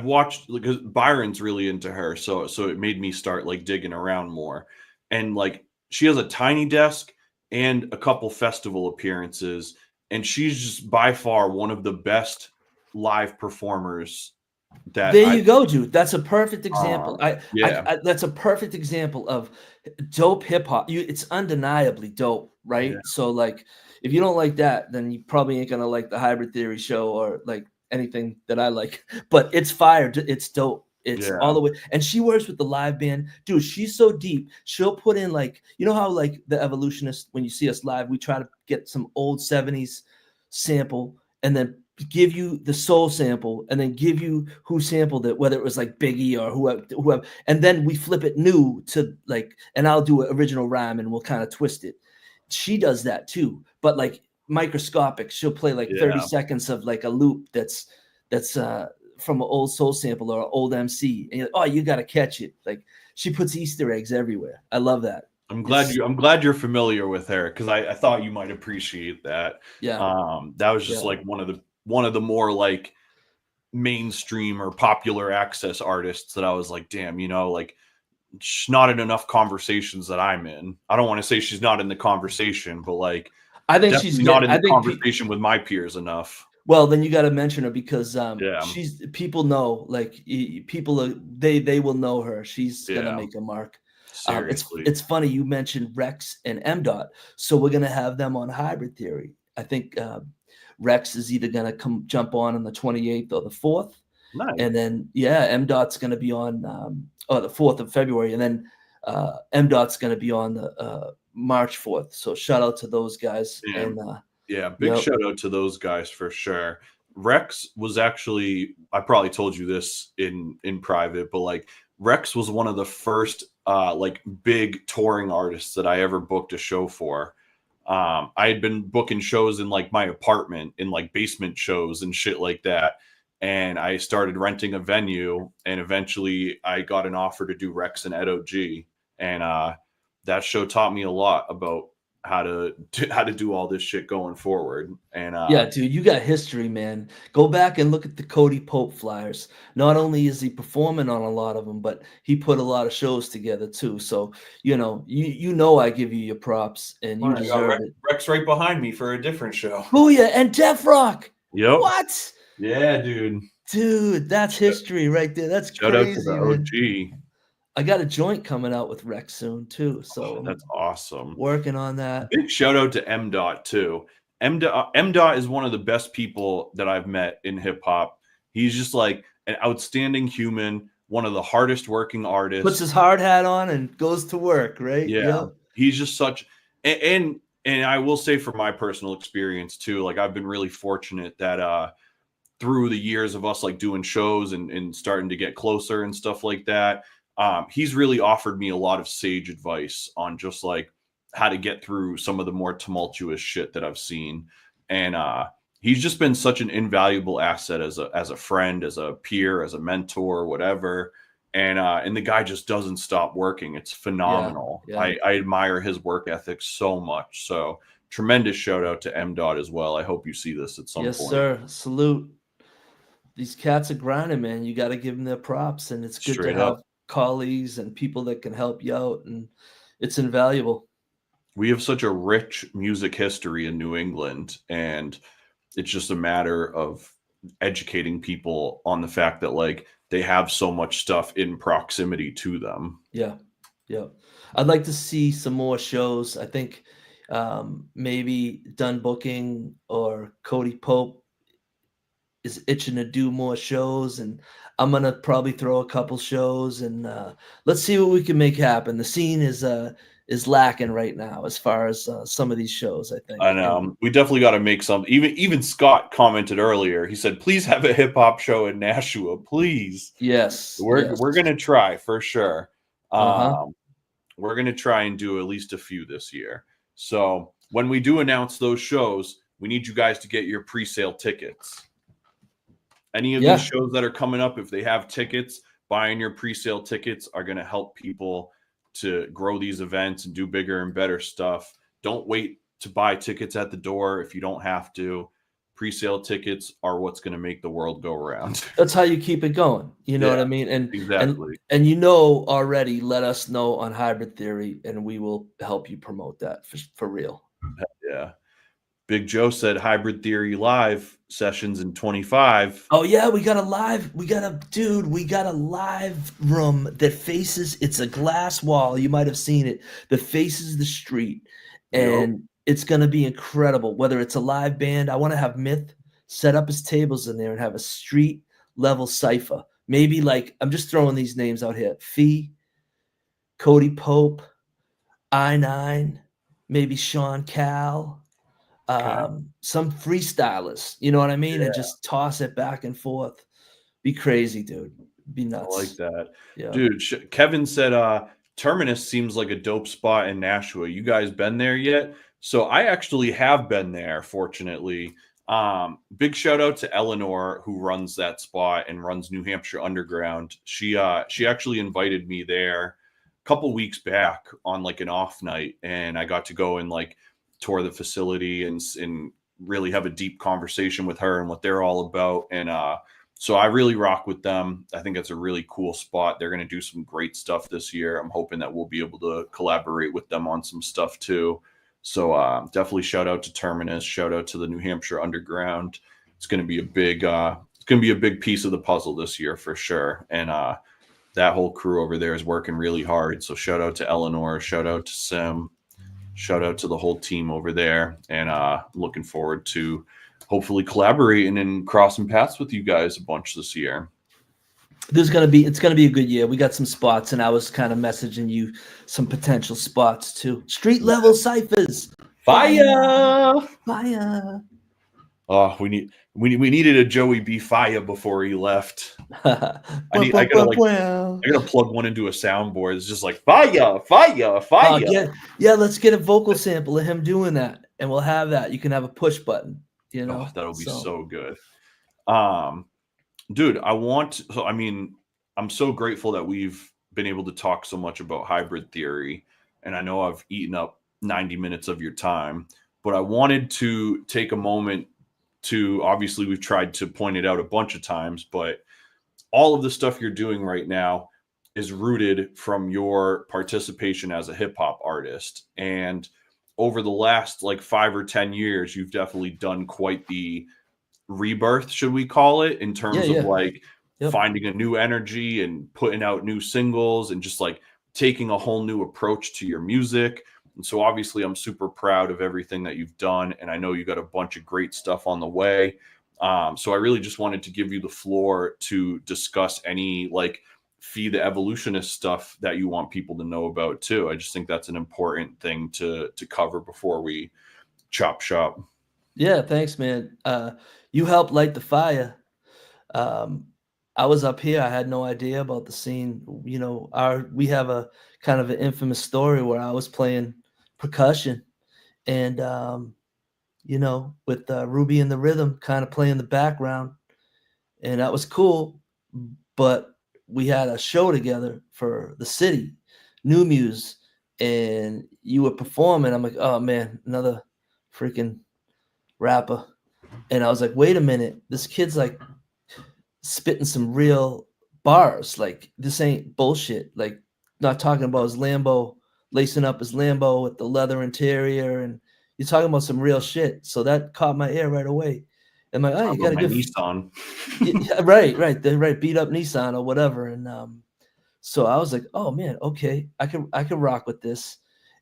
watched, because Byron's really into her, so it made me start like digging around more. And like, she has a tiny desk and a couple festival appearances, and she's just by far one of the best live performers. You go, dude. That's a perfect example. That's a perfect example of dope hip hop. It's undeniably dope, right? Yeah. So like, if you don't like that, then you probably ain't gonna like the Hybrid Theory show or like anything that I like. But it's fire. It's dope. It's all the way. And she works with the live band. Dude, she's so deep. She'll put in like, how like the Evolutionist, when you see us live, we try to get some old 70s sample and then give you the soul sample and then give you who sampled it, whether it was like Biggie or whoever. And then we flip it new to like, and I'll do an original rhyme and we'll kind of twist it. She does that too. But like microscopic, she'll play like 30 seconds of like a loop that's from an old soul sample or an old MC, and you're like, oh, you got to catch it. Like, she puts Easter eggs everywhere. I love that. I'm glad you're familiar with her, because I thought you might appreciate that. Yeah. That was just like one of the more like mainstream or popular access artists that I was like, damn, like she's not in enough conversations that I'm in. I don't want to say she's not in the conversation, but like, I think she's not in the conversation with my peers enough. Well, then you got to mention her, because people know, like they will know her. She's gonna make a mark. It's funny you mentioned Rex and M-Dot, so we're gonna have them on Hybrid Theory. I think Rex is either gonna jump on the 28th or the 4th, Nice. And then M.Dot's going to be on the 4th of February, and then M.Dot's going to be on the March 4th. So shout out to those guys. Yeah. And Big shout out to those guys for sure. Rex was actually, I probably told you this in private, but like Rex was one of the first like big touring artists that I ever booked a show for. I had been booking shows in like my apartment, in like basement shows and shit like that. And I started renting a venue, and eventually I got an offer to do Rex and Ed OG. And that show taught me a lot about how to do all this shit going forward. And yeah, dude, you got history, man. Go back and look at the Cody Pope flyers. Not only is he performing on a lot of them, but he put a lot of shows together too. So you know I give you your props, and you deserve it. Rex right behind me for a different show. Booyah and Def Rock. Yep. What? Yeah, dude. Dude, that's history right there. That's shout crazy, out to the man. OG. I got a joint coming out with Rex soon too, so that's awesome. Working on that. Big shout out to M.Dot too. M.Dot is one of the best people that I've met in hip hop. He's just like an outstanding human, one of the hardest working artists. Puts his hard hat on and goes to work, right? Yeah. He's just such and I will say from my personal experience too, like I've been really fortunate that through the years of us like doing shows and starting to get closer and stuff like that. He's really offered me a lot of sage advice on just like how to get through some of the more tumultuous shit that I've seen. And he's just been such an invaluable asset as a friend, as a peer, as a mentor, whatever. And the guy just doesn't stop working. It's phenomenal. Yeah. I admire his work ethic so much. So tremendous shout out to M.Dot as well. I hope you see this at some point. Yes, sir. Salute. These cats are grinding, man. You got to give them their props, and it's good to have colleagues and people that can help you out, and it's invaluable. We have such a rich music history in New England, and it's just a matter of educating people on the fact that like they have so much stuff in proximity to them. Yeah. I'd like to see some more shows. I think maybe Done Booking or Cody Pope is itching to do more shows, and I'm gonna probably throw a couple shows, and let's see what we can make happen. The scene is lacking right now as far as some of these shows, I think. I know. We definitely got to make some. Even Scott commented earlier. He said, "Please have a hip hop show in Nashua, please." Yes, we're gonna try for sure. We're gonna try and do at least a few this year. So when we do announce those shows, we need you guys to get your pre-sale tickets. Any of these shows that are coming up, if they have tickets, buying your pre-sale tickets are going to help people to grow these events and do bigger and better stuff. Don't wait to buy tickets at the door if you don't have to. Pre-sale tickets are what's going to make the world go around. That's how you keep it going. You know what I mean? And exactly. And you know already, let us know on Hybrid Theory, and we will help you promote that for real. Yeah. Big Joe said Hybrid Theory live sessions in 25. Oh yeah, we got a live room that faces, it's a glass wall. You might have seen it, that faces the street. And it's gonna be incredible. Whether it's a live band, I want to have Myth set up his tables in there and have a street level cypher. Maybe like, I'm just throwing these names out here. Fee, Cody Pope, I9, maybe Sean Cal. Some freestylers, you know what I mean? And just toss it back and forth. Be crazy, dude. Be nuts. I like that. Dude, Kevin said Terminus seems like a dope spot in Nashua. You guys been there yet? So I actually have been there, fortunately. Big shout out to Eleanor, who runs that spot and runs New Hampshire Underground. She actually invited me there a couple weeks back on like an off night, and I got to go and like tour the facility and really have a deep conversation with her and what they're all about. And so I really rock with them. I think it's a really cool spot. They're going to do some great stuff this year. I'm hoping that we'll be able to collaborate with them on some stuff too. So definitely shout out to Terminus, shout out to the New Hampshire Underground. It's going to be a big piece of the puzzle this year for sure. And that whole crew over there is working really hard. So shout out to Eleanor, shout out to Sim. Shout out to the whole team over there, and looking forward to hopefully collaborating and crossing paths with you guys a bunch this year. it's gonna be a good year. We got some spots, and I was kind of messaging you some potential spots too. Street level ciphers. Fire! Fire. Oh, we needed a Joey B fire before he left. I gotta plug one into a soundboard. It's just like fire, fire, fire. Let's get a vocal sample of him doing that, and we'll have that. You can have a push button. You know, that'll be so good. Dude, I'm so grateful that we've been able to talk so much about hybrid theory, and I know I've eaten up 90 minutes of your time, but I wanted to take a moment to, obviously we've tried to point it out a bunch of times, but all of the stuff you're doing right now is rooted from your participation as a hip hop artist. And over the last like 5 or 10 years, you've definitely done quite the rebirth, should we call it, in terms of like finding a new energy and putting out new singles and just like taking a whole new approach to your music. And so obviously I'm super proud of everything that you've done. And I know you got a bunch of great stuff on the way. So I really just wanted to give you the floor to discuss any like Feed the Evolutionist stuff that you want people to know about too. I just think that's an important thing to cover before we chop shop. Yeah, thanks, man. You helped light the fire. I was up here. I had no idea about the scene. You know, we have a kind of an infamous story where I was playing percussion and, you know, with Ruby in the Rhythm kind of playing the background. And that was cool. But we had a show together for the city, New Muse, and you were performing. I'm like, oh, man, another freaking rapper. And I was like, wait a minute. This kid's like spitting some real bars. Like, this ain't bullshit. Like, not talking about his Lambo, lacing up his Lambo with the leather interior, and you're talking about some real shit. So that caught my ear right away. And like, oh, you got a good Nissan. right, beat up Nissan or whatever. And so I was like, oh man, okay, I could rock with this.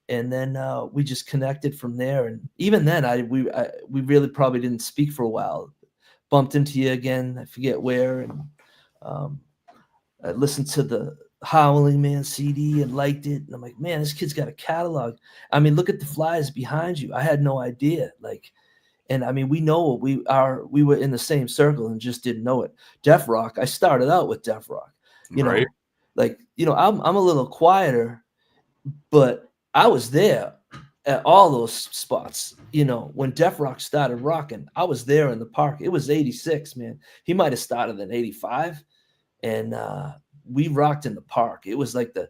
And then we just connected from there. And even then, we really probably didn't speak for a while. Bumped into you again, I forget where, and I listened to the Howling Man CD and liked it. And I'm like, man, this kid's got a catalog. I mean, look at the flyers behind you. I had no idea. Like, and I mean, we know we were in the same circle and just didn't know it. Def Rock, I started out with Def Rock. You know, like, you know, I'm a little quieter, but I was there at all those spots. You know, when Def Rock started rocking, I was there in the park. It was 86, man. He might have started in 85. And we rocked in the park. It was like the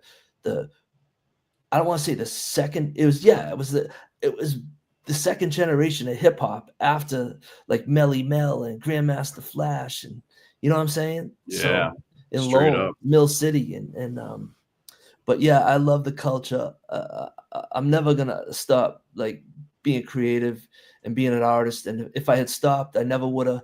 I don't want to say the second. It was the second generation of hip hop after like Melly Mel and Grandmaster Flash, and you know what I'm saying? Yeah. So, in Lowell, Mill City, and but yeah, I love the culture. I'm never gonna stop like being creative and being an artist. And if I had stopped, I never would have,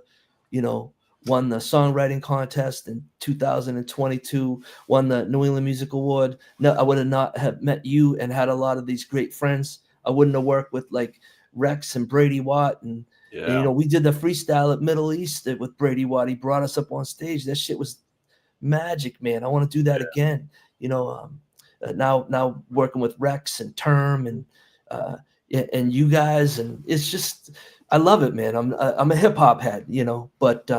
you know, won the songwriting contest in 2022, won the New England Music Award. No, I would have not have met you and had a lot of these great friends. I wouldn't have worked with like Rex and Brady Watt. And you know, we did the freestyle at Middle East with Brady Watt. He brought us up on stage. That shit was magic, man. I want to do that again. You know, now working with Rex and Term and you guys, and it's just, I love it, man. I'm a hip hop head, you know, but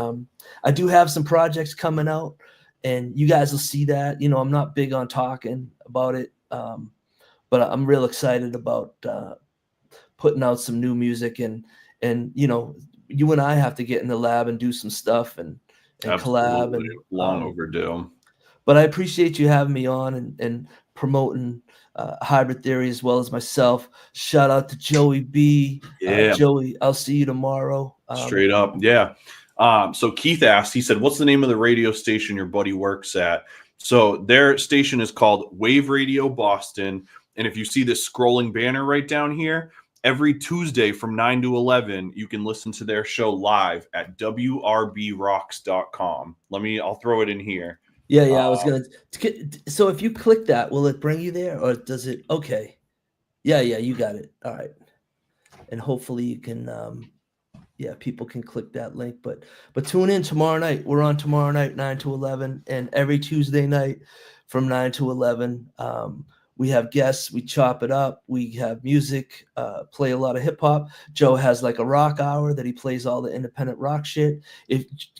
I do have some projects coming out, and you guys will see that. You know, I'm not big on talking about it, but I'm real excited about putting out some new music, and you know, you and I have to get in the lab and do some stuff and collab, and long overdue. But I appreciate you having me on and promoting Hybrid Theory as well as myself. Shout out to Joey B. Joey, I'll see you tomorrow. Straight up, yeah. So Keith asked, he said, what's the name of the radio station your buddy works at? So their station is called WaveRadio Boston. And if you see this scrolling banner right down here, every Tuesday from 9 to 11, you can listen to their show live at wrbrocks.com. I'll throw it in here. Yeah, I was going to. So if you click that, will it bring you there, or does it? Okay. Yeah, you got it. All right. And hopefully you can yeah, people can click that link. But tune in tomorrow night. We're on tomorrow night, 9 to 11, and every Tuesday night from 9 to 11. We have guests. We chop it up. We have music. Play a lot of hip hop. Joe has like a rock hour that he plays all the independent rock shit.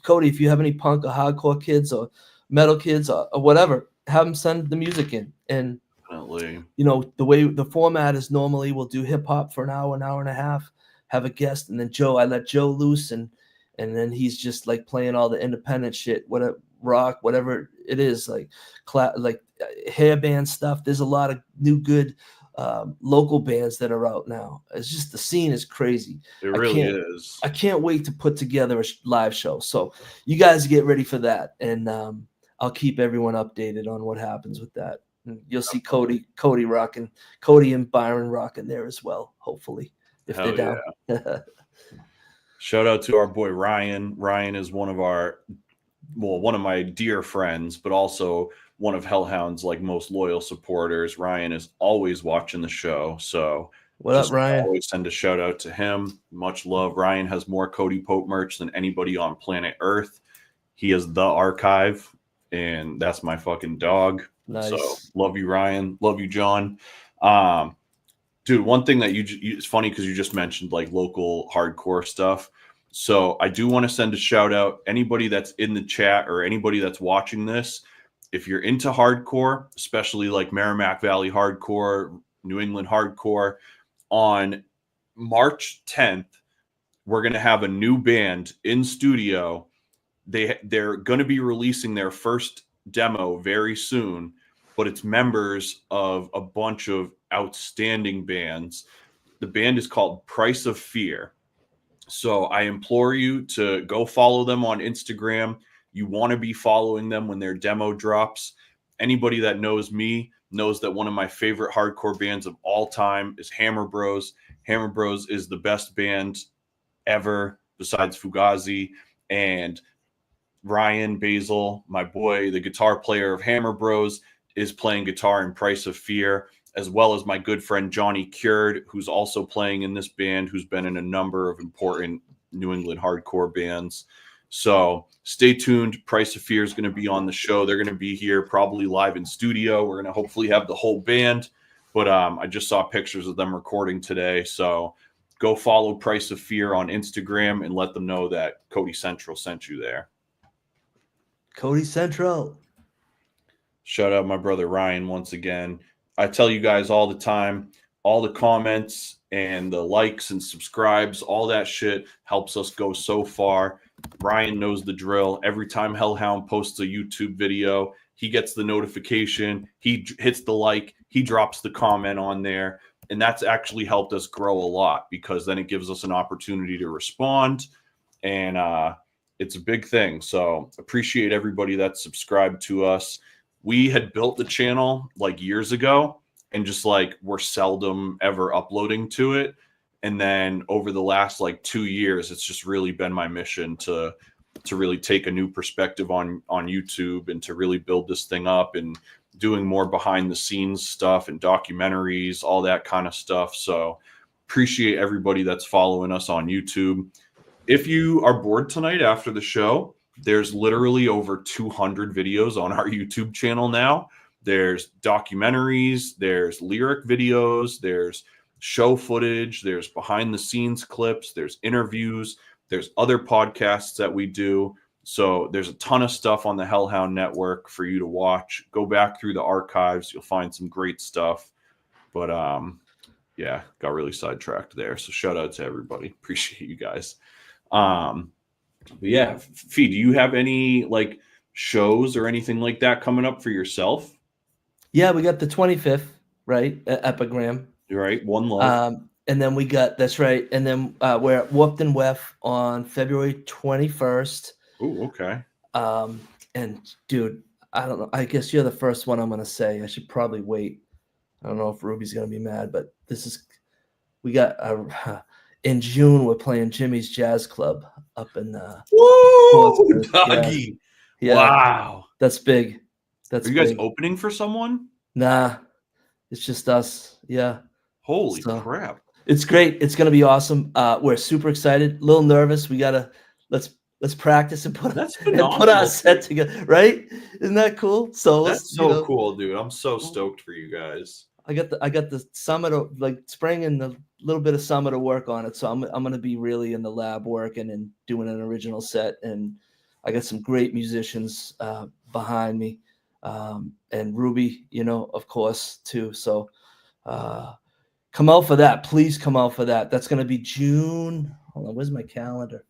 Cody, if you have any punk or hardcore kids or metal kids or whatever, have them send the music in. And Definitely. you know, the way the format is normally we'll do hip hop for an hour and a half, have a guest, and then I let Joe loose, and then he's just like playing all the independent shit, whatever rock, whatever it is, like hair band stuff. There's a lot of new good local bands that are out now. It's just the scene is crazy. It really is. I can't wait to put together a live show. So you guys get ready for that, and I'll keep everyone updated on what happens with that. And you'll see Cody rocking, Cody and Byron rocking there as well, hopefully, if Hell they're down. yeah. Shout out to our boy Ryan. Ryan is one of my dear friends, but also one of Hellhound's like most loyal supporters. Ryan is always watching the show. So what up, Ryan? Always send a shout out to him. Much love. Ryan has more Cody Pope merch than anybody on planet Earth. He is the archive, and that's my fucking dog. Nice. So love you, Ryan. Love you, John. Dude, one thing that it's funny because you just mentioned like local hardcore stuff. So I do want to send a shout out. Anybody that's in the chat or anybody that's watching this, if you're into hardcore, especially like Merrimack Valley hardcore, New England hardcore, on March 10th, we're going to have a new band in studio. They're going to be releasing their first demo very soon, but it's members of a bunch of outstanding bands. The band is called Price of Fear. So I implore you to go follow them on Instagram. You want to be following them when their demo drops. Anybody that knows me knows that one of my favorite hardcore bands of all time is Hammer Bros. Hammer Bros is the best band ever besides Fugazi. And Ryan Basil, my boy, the guitar player of Hammer Bros, is playing guitar in Price of Fear, as well as my good friend Johnny Cured, who's also playing in this band, who's been in a number of important New England hardcore bands. So stay tuned. Price of Fear is going to be on the show. They're going to be here probably live in studio. We're going to hopefully have the whole band, but I just saw pictures of them recording today. So go follow Price of Fear on Instagram and let them know that Cody Central sent you there. Cody Central. Shout out my brother Ryan once again. I tell you guys all the time, all the comments and the likes and subscribes, all that shit helps us go so far. Ryan knows the drill. Every time Hellhound posts a YouTube video, he gets the notification, he hits the like, he drops the comment on there. And that's actually helped us grow a lot because then it gives us an opportunity to respond. And it's a big thing. So appreciate everybody that's subscribed to us. We had built the channel like years ago and just like we're seldom ever uploading to it. And then over the last like 2 years, it's just really been my mission to really take a new perspective on YouTube and to really build this thing up and doing more behind the scenes stuff and documentaries, all that kind of stuff. So appreciate everybody that's following us on YouTube. If you are bored tonight after the show, there's literally over 200 videos on our YouTube channel now. There's documentaries, there's lyric videos, there's show footage, there's behind the scenes clips, there's interviews, there's other podcasts that we do. So there's a ton of stuff on the Hellhound Network for you to watch. Go back through the archives. You'll find some great stuff. But yeah, got really sidetracked there. So shout out to everybody. Appreciate you guys. But yeah, Fee, do you have any like shows or anything like that coming up for yourself? Yeah, we got the 25th, right? Epigram. You're right. One Love. And then we got, that's right. And then we're at Whooped and Weff on February 21st. Oh, okay. And dude, I don't know. I guess you're the first one I'm going to say. I should probably wait. I don't know if Ruby's going to be mad, but we got in June, we're playing Jimmy's Jazz Club up in Woo, doggy. Yeah. Wow. That's big. Are you guys opening for someone? Nah, it's just us. Yeah. Holy crap. It's great. It's gonna be awesome. We're super excited. A little nervous. We gotta let's practice and put That's and put phenomenal, our set dude. together. Right? Isn't that cool? So That's so cool, dude. I'm so stoked for you guys. I got the summer to like spring and a little bit of summer to work on it. So I'm gonna be really in the lab working and doing an original set. And I got some great musicians behind me, and Ruby, of course too. So come out for that. Please come out for that. That's gonna be June. Hold on, where's my calendar?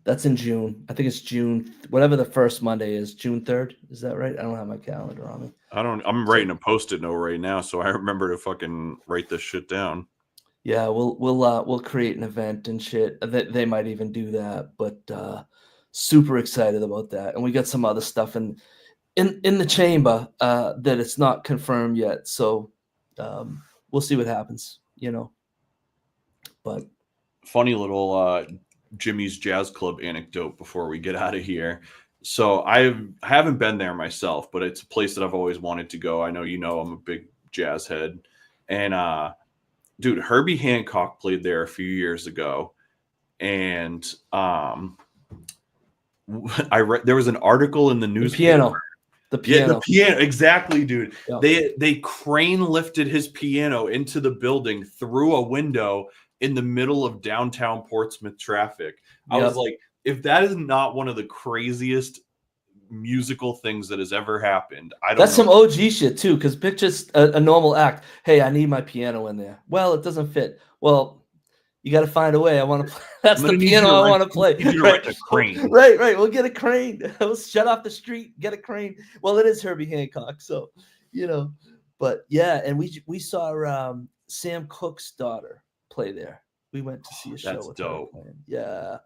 That's in June. I think it's June, whatever the first Monday is, June 3rd. Is that right? I don't have my calendar on me. I'm writing a Post-it note right now, so I remember to fucking write this shit down. Yeah, we'll create an event and shit. They might even do that, but super excited about that. And we got some other stuff in the chamber that it's not confirmed yet. So we'll see what happens, But funny little Jimmy's Jazz Club anecdote before we get out of here. So I haven't been there myself, but it's a place that I've always wanted to go. I know I'm a big jazz head. And dude, Herbie Hancock played there a few years ago. And I read there was an article in the newspaper. The piano. Yeah, the piano. Exactly, dude. Yeah. They crane lifted his piano into the building through a window in the middle of downtown Portsmouth traffic. I was like, if that is not one of the craziest musical things that has ever happened, I don't know. That's some OG shit too, because picture a normal act. Hey, I need my piano in there. Well, it doesn't fit. Well, you got to find a way. I want to play. That's the piano I want to play. Right. A crane. Right. We'll get a crane. We'll shut off the street, get a crane. Well, it is Herbie Hancock, so But yeah, and we saw Sam Cooke's daughter play there. We went to see a show. That's with dope. her. Yeah,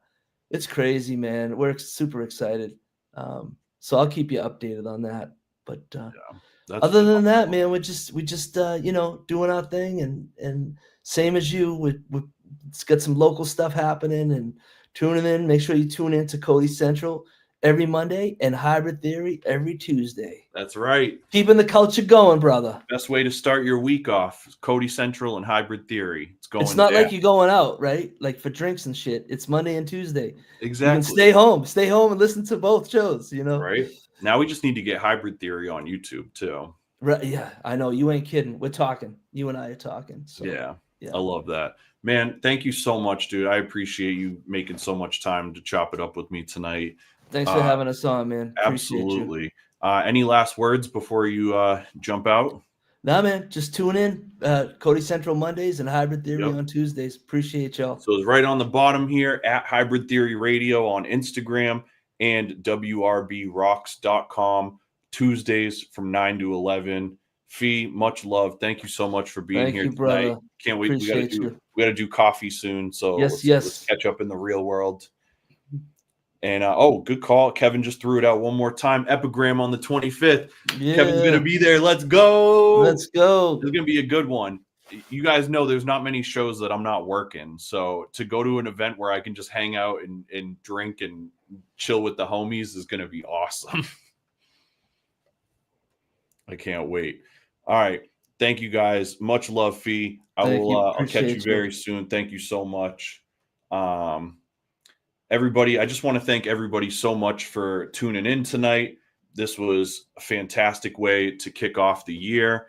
it's crazy, man. We're super excited. So I'll keep you updated on that. But other than that, man, we just doing our thing and same as you. We got some local stuff happening and tuning in. Make sure you tune in to Cody Central every Monday and Hybrid Theory every Tuesday. That's right. Keeping the culture going, brother. Best way to start your week off is Cody Central and Hybrid Theory. It's not like you're going out, right? Like for drinks and shit. It's Monday and Tuesday. Exactly. You can stay home and listen to both shows, Right. Now we just need to get Hybrid Theory on YouTube too. Right. Yeah, I know. You ain't kidding. We're talking. You and I are talking. So, yeah. I love that. Man, thank you so much, dude. I appreciate you making so much time to chop it up with me tonight. Thanks for having us on, man. Absolutely. Any last words before you jump out? Nah, man. Just tune in. Cody Central Mondays and Hybrid Theory on Tuesdays. Appreciate y'all. So it's right on the bottom here at Hybrid Theory Radio on Instagram and WRBRocks.com. Tuesdays from 9 to 11. Fee, much love. Thank you so much for being here tonight. Brother. Can't wait. We gotta do coffee soon. So let's catch up in the real world. And good call. Kevin just threw it out one more time. Epigram on the 25th. Yeah. Kevin's gonna be there. Let's go. Let's go. It's gonna be a good one. You guys know there's not many shows that I'm not working. So to go to an event where I can just hang out and drink and chill with the homies is gonna be awesome. I can't wait. All right. Thank you guys. Much love, Fee. I'll catch you very soon. Thank you so much. Everybody, I just want to thank everybody so much for tuning in tonight. This was a fantastic way to kick off the year.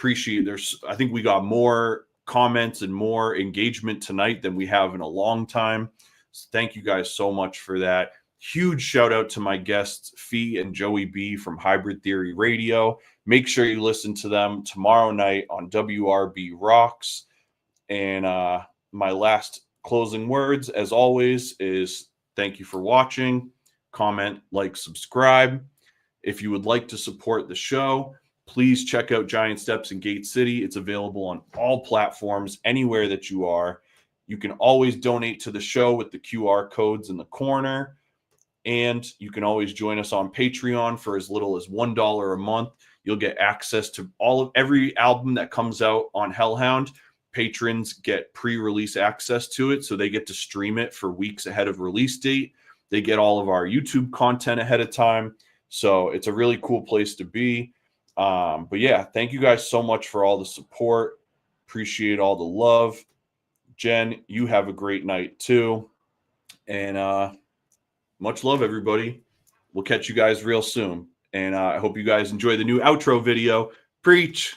I think we got more comments and more engagement tonight than we have in a long time. So thank you guys so much for that. Huge shout out to my guests, Fee and Joey B from Hybrid Theory Radio. Make sure you listen to them tomorrow night on WRB Rocks. And my last closing words, as always, is thank you for watching. Comment, like, subscribe. If you would like to support the show, please check out Giant Steps in Gate City. It's available on all platforms, anywhere that you are. You can always donate to the show with the QR codes in the corner. And you can always join us on Patreon for as little as $1 a month. You'll get access to every album that comes out on Hellhound. Patrons get pre-release access to it, so they get to stream it for weeks ahead of release date. They get all of our YouTube content ahead of time. So it's a really cool place to be. But yeah, thank you guys so much for all the support. Appreciate all the love. Jen, you have a great night too. And much love, everybody. We'll catch you guys real soon. And I hope you guys enjoy the new outro video. Preach.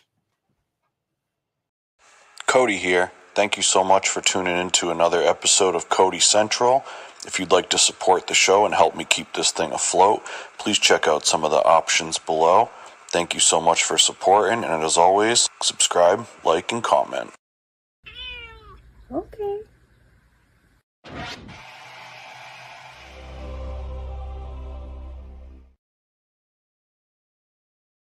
Cody here. Thank you so much for tuning in to another episode of Cody Central. If you'd like to support the show and help me keep this thing afloat, please check out some of the options below. Thank you so much for supporting, and as always, subscribe, like, and comment.